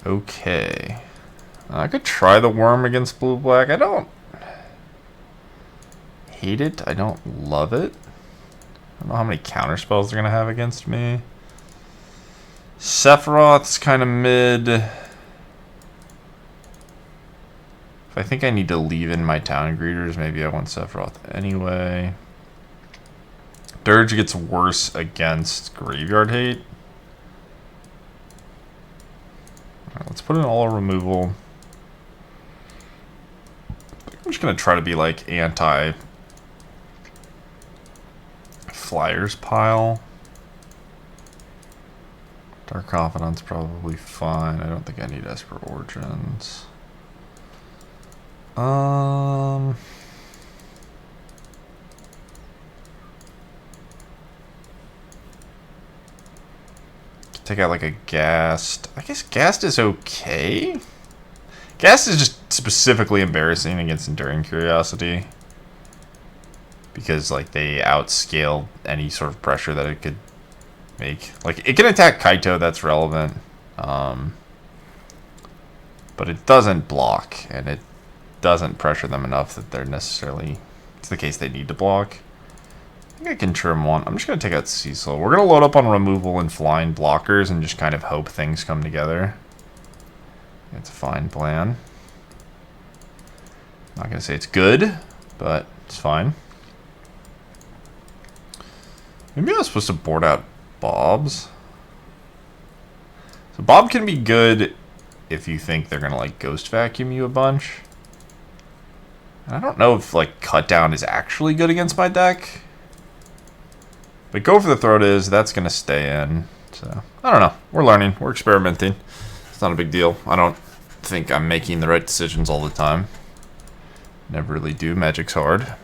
Okay. I could try the worm against blue-black. I don't hate it. I don't love it. I don't know how many counter spells they're going to have against me. Sephiroth's kind of mid. If I think I need to leave in my Town Greeters, maybe I want Sephiroth anyway. Dirge gets worse against Graveyard Hate. Alright, let's put in all removal. I'm just going to try to be like anti-Flyers pile. Dark Confidence probably fine. I don't think I need Esper Origins. Take out like a Ghast. I guess Ghast is okay. Ghast is just specifically embarrassing against Enduring Curiosity. Because like they outscale any sort of pressure that it could make. Like it can attack Kaito, that's relevant. But it doesn't block, and it doesn't pressure them enough that they're necessarily it's the case they need to block. I think I can trim one. I'm just going to take out Cecil. We're going to load up on removal and flying blockers and just kind of hope things come together. It's a fine plan. Not going to say it's good, but it's fine. Maybe I was supposed to board out Bob's. So Bob can be good if you think they're going to like ghost vacuum you a bunch. And I don't know if like cut down is actually good against my deck. But go for the throat is, that's going to stay in. So, I don't know. We're learning. We're experimenting. It's not a big deal. I don't think I'm making the right decisions all the time. Never really do. Magic's hard.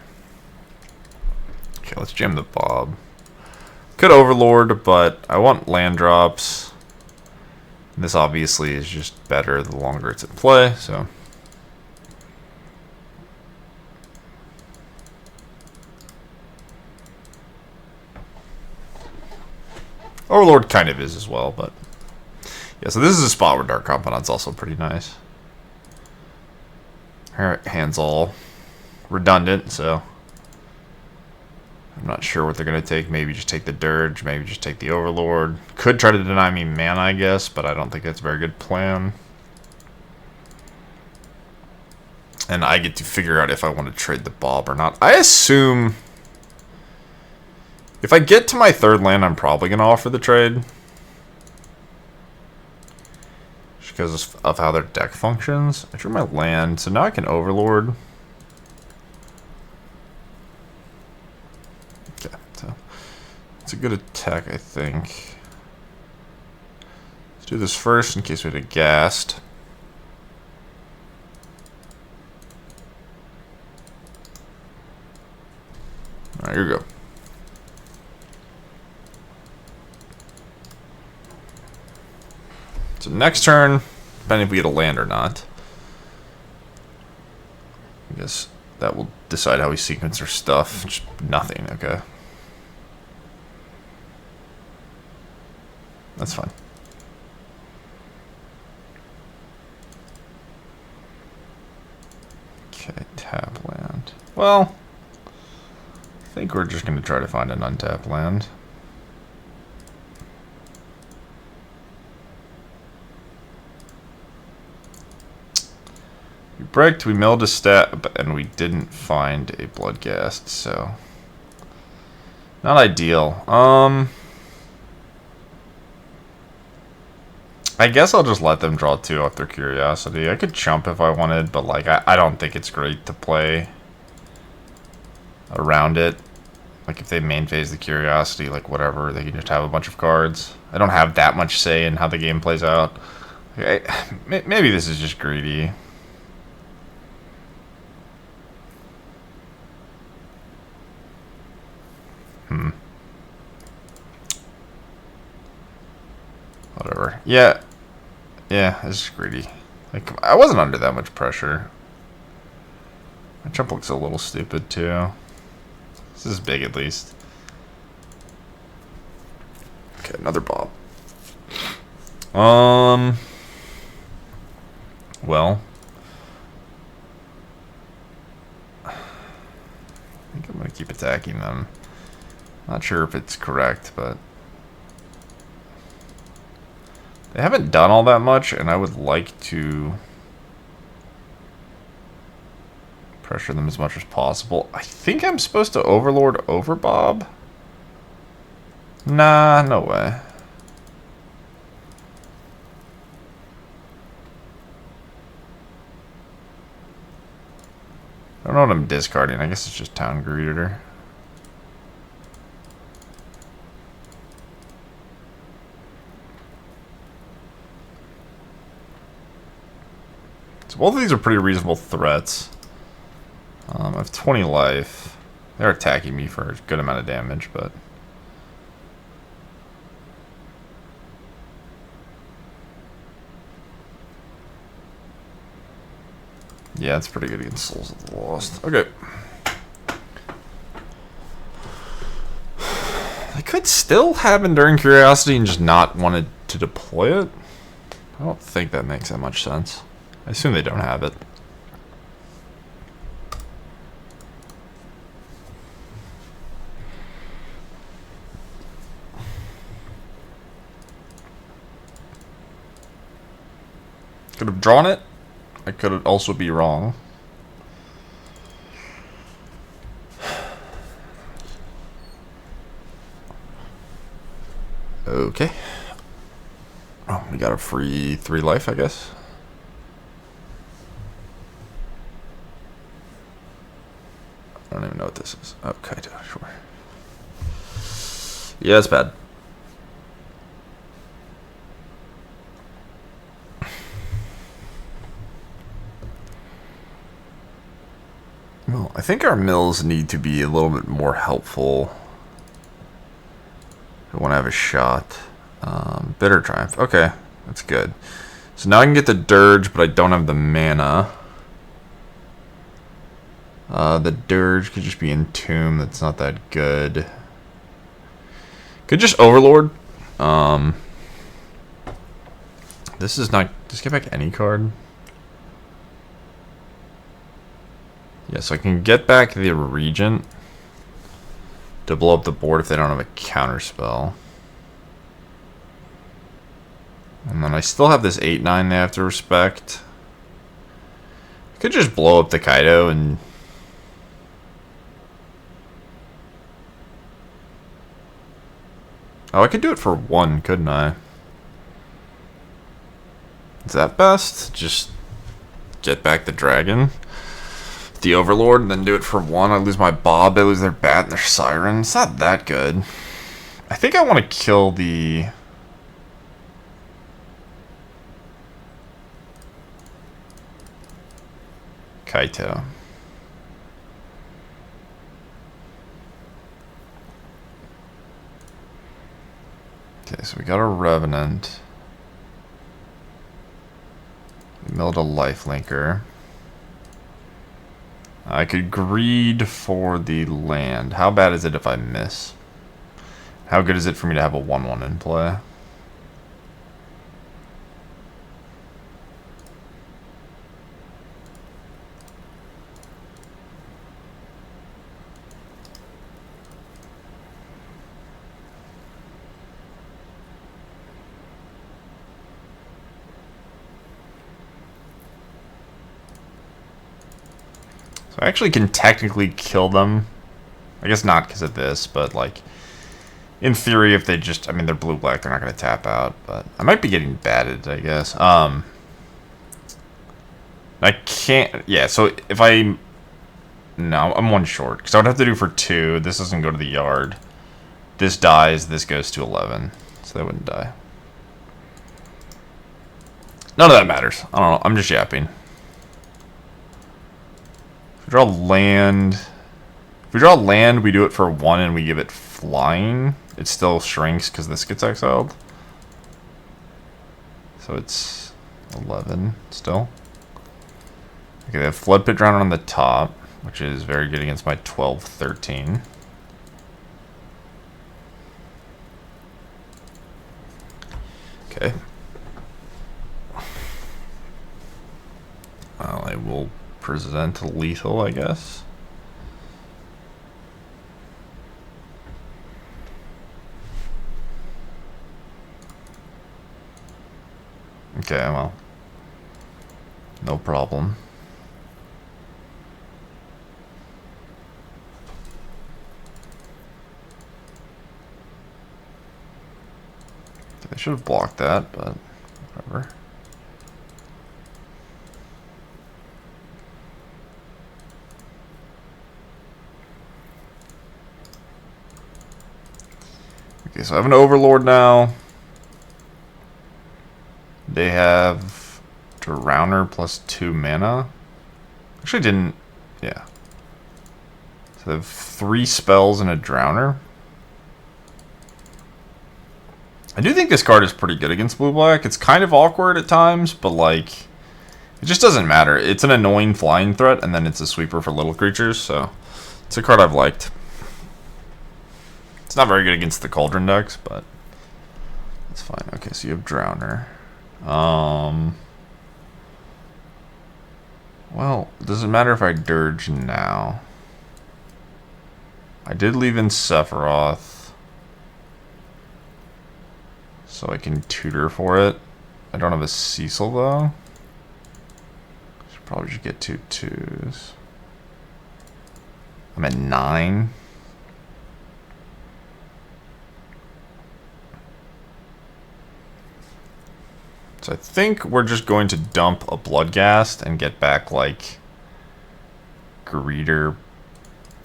Okay, let's jam the Bob. Could Overlord, but I want land drops. This obviously is just better the longer it's in play, so. Overlord kind of is as well, but. Yeah, so this is a spot where Dark Confidant's also pretty nice. Her hand's all redundant, so. I'm not sure what they're going to take. Maybe just take the Dirge. Maybe just take the Overlord. Could try to deny me mana, I guess, but I don't think that's a very good plan. And I get to figure out if I want to trade the Bob or not. I assume if I get to my third land, I'm probably going to offer the trade. Just because of how their deck functions. I drew my land, so now I can Overlord. It's a good attack, I think. Let's do this first in case we get gassed. Alright, here we go. So next turn, depending if we get a land or not. I guess that will decide how we sequence our stuff. Just nothing, okay. That's fine. Okay, tap land. Well, I think we're just going to try to find an untapped land. We bricked, we milled a stab, and we didn't find a Bloodghast, so not ideal. I guess I'll just let them draw 2 off their curiosity. I could chump if I wanted, but like I don't think it's great to play around it. Like if they main phase the curiosity, like whatever, they can just have a bunch of cards. I don't have that much say in how the game plays out. Okay, maybe this is just greedy. Whatever. Yeah, it's just greedy. Like, I wasn't under that much pressure. My jump looks a little stupid, too. This is big, at least. Okay, another Bob. Well. I think I'm going to keep attacking them. Not sure if it's correct, but they haven't done all that much, and I would like to pressure them as much as possible. I think I'm supposed to Overlord over Bob. Nah, no way. I don't know what I'm discarding. I guess it's just Town Greeter. So both of these are pretty reasonable threats. I have 20 life. They're attacking me for a good amount of damage, but yeah, it's pretty good against Souls of the Lost. Okay. I could still have Enduring Curiosity and just not wanted to deploy it. I don't think that makes that much sense. I assume they don't have it. Could have drawn it. I could also be wrong. Okay. Oh, we got a free 3 life, I guess. I don't even know what this is. Okay, sure. Yeah, it's bad. Well, I think our mills need to be a little bit more helpful. I want to have a shot. Bitter Triumph. Okay, that's good. So now I can get the Dirge, but I don't have the mana. The Dirge could just be Entomb. That's not that good. Could just Overlord. This is not... Just get back any card. Yeah, so I can get back the Regent to blow up the board if they don't have a counter spell. And then I still have this 8/9 they have to respect. I could just blow up the Kaido and... Oh, I could do it for 1, couldn't I? Is that best? Just get back the dragon, the Overlord, and then do it for 1. I lose my Bob, they lose their Bat and their Siren. It's not that good. I think I want to kill the... Kaito. Okay, so we got a Revenant. We milled a Lifelinker. I could greed for the land. How bad is it if I miss? How good is it for me to have a 1/1 in play? So I actually can technically kill them. I guess not because of this, but like, in theory, if they just, I mean, they're blue-black, they're not going to tap out, but I might be getting batted, I guess. I can't, yeah, so if I, no, I'm 1 short, because I would have to do for 2. This doesn't go to the yard. This dies, this goes to 11, so they wouldn't die. None of that matters. I don't know, I'm just yapping. If we draw land... If we draw land, we do it for 1 and we give it flying. It still shrinks because this gets exiled. So it's 11 still. Okay, they have Flood Pit Drowner on the top, which is very good against my 12-13. Okay. Well, I will present lethal, I guess. Okay, well, no problem. I should have blocked that, but whatever. Okay, so I have an Overlord now. They have Drowner plus 2 mana. Actually didn't, yeah. So they have 3 spells and a Drowner. I do think this card is pretty good against blue-black. It's kind of awkward at times, but like, it just doesn't matter. It's an annoying flying threat, and then it's a sweeper for little creatures, so it's a card I've liked. It's not very good against the Cauldron decks, but it's fine. Okay, so you have Drowner. Well, does it matter if I Dirge now? I did leave in Sephiroth, so I can tutor for it. I don't have a Cecil though. Probably should get 2 2s. I'm at 9. So I think we're just going to dump a Bloodghast and get back, like, Greeter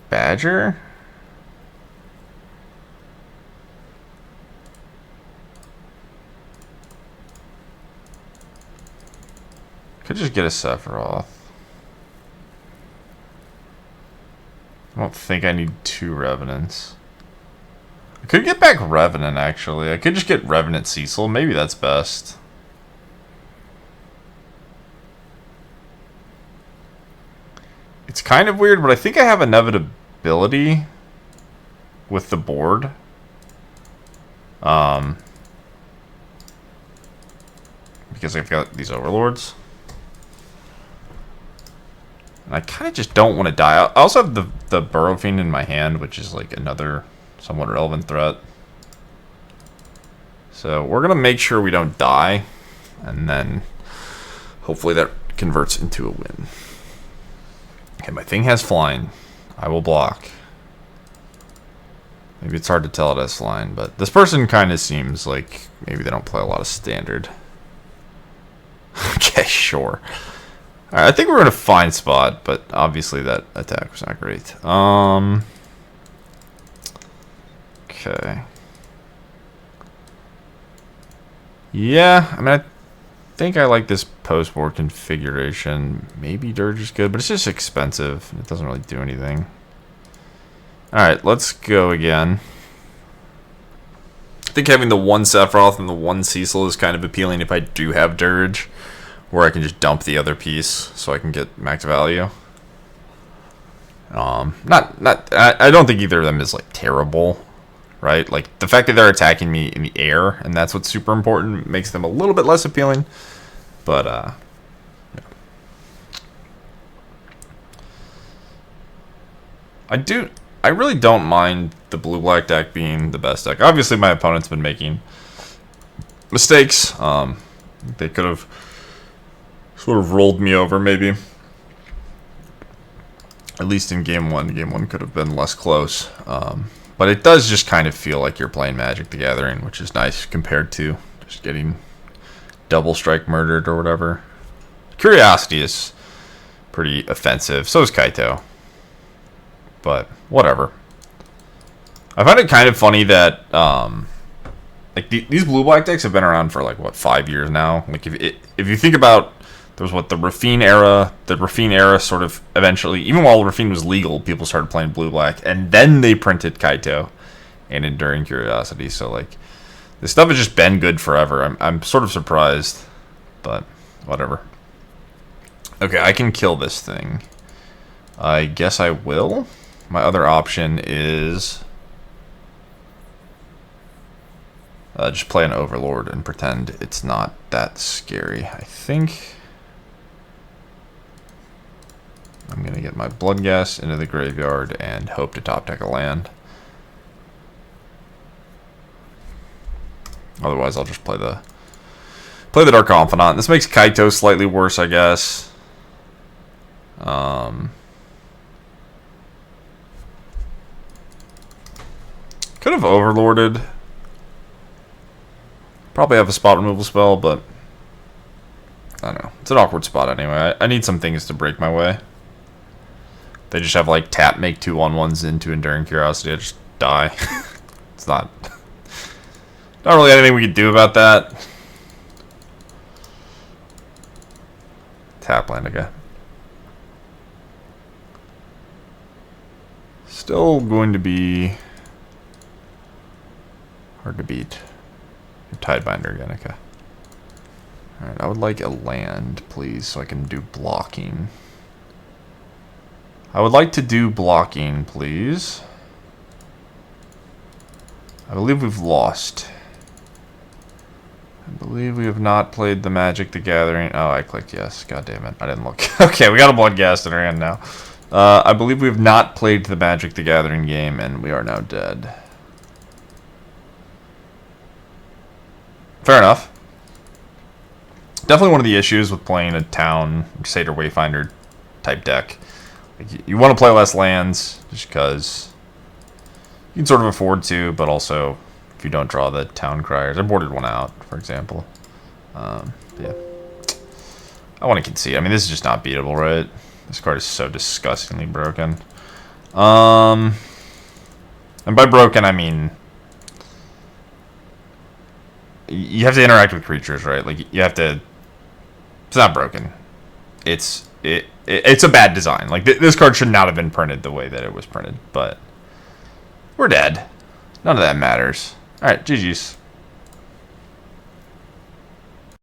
Badger? Could just get a Sephiroth. I don't think I need 2 Revenants. I could get back Revenant, actually. I could just get Revenant Cecil. Maybe that's best. It's kind of weird, but I think I have inevitability with the board. Because I've got these Overlords. And I kind of just don't want to die. I also have the Burrow Fiend in my hand, which is like another somewhat relevant threat. So we're going to make sure we don't die. And then hopefully that converts into a win. Okay, my thing has flying. I will block. Maybe it's hard to tell it has flying, but this person kind of seems like maybe they don't play a lot of standard. Okay, sure. Alright, I think we're in a fine spot, but obviously that attack was not great. Okay. Yeah, I mean, I think I like this post-board configuration. Maybe Dirge is good, but it's just expensive. It doesn't really do anything. Alright, let's go again. I think having the 1 Sephiroth and the 1 Cecil is kind of appealing if I do have Dirge, where I can just dump the other piece so I can get max value. I don't think either of them is like terrible, right? Like the fact that they're attacking me in the air and that's what's super important makes them a little bit less appealing. But yeah. I really don't mind the blue-black deck being the best deck. Obviously, my opponent's been making mistakes. They could have sort of rolled me over, maybe. At least in Game 1. Game 1 could have been less close. But it does just kind of feel like you're playing Magic the Gathering, which is nice compared to just getting double strike murdered or whatever. Curiosity is pretty offensive. So is Kaito. But whatever. I find it kind of funny that like these blue-black decks have been around for like what 5 years now. Like if you think about, there was what the Rafine era. The Rafine era sort of eventually, even while Rafine was legal, people started playing blue-black, and then they printed Kaito and Enduring Curiosity. So like this stuff has just been good forever. I'm sort of surprised, but whatever. Okay, I can kill this thing. I guess I will. My other option is just play an Overlord and pretend it's not that scary. I think I'm going to get my Bloodghast into the graveyard and hope to top deck a land. Otherwise, I'll just play the Dark Confidant. This makes Kaito slightly worse, I guess. Could have Overlorded. Probably have a spot removal spell, but I don't know. It's an awkward spot anyway. I need some things to break my way. They just have like tap, make 2/1/1s into Enduring Curiosity. I just die. It's not really anything we could do about that. Tap land again. Still going to be hard to beat. Tidebinder again, okay. Alright, I would like a land, please, so I can do blocking. I would like to do blocking, please. I believe we've lost. I believe we have not played the Magic the Gathering. Oh, I clicked yes. God damn it. I didn't look. Okay, we got a Bloodghast in our hand now. I believe we have not played the Magic the Gathering game, and we are now dead. Fair enough. definitely one of the issues with playing a town Satyr Wayfinder type deck. Like, you want to play less lands just because you can sort of afford to, but also if you don't draw the town criers. I boarded one out, for example. Yeah. I want to concede. I mean, this is just not beatable, right? This card is so disgustingly broken. And by broken, I mean you have to interact with creatures, right? Like you have to. It's not broken. It's a bad design. Like this card should not have been printed the way that it was printed. But we're dead. None of that matters. All right, GG's.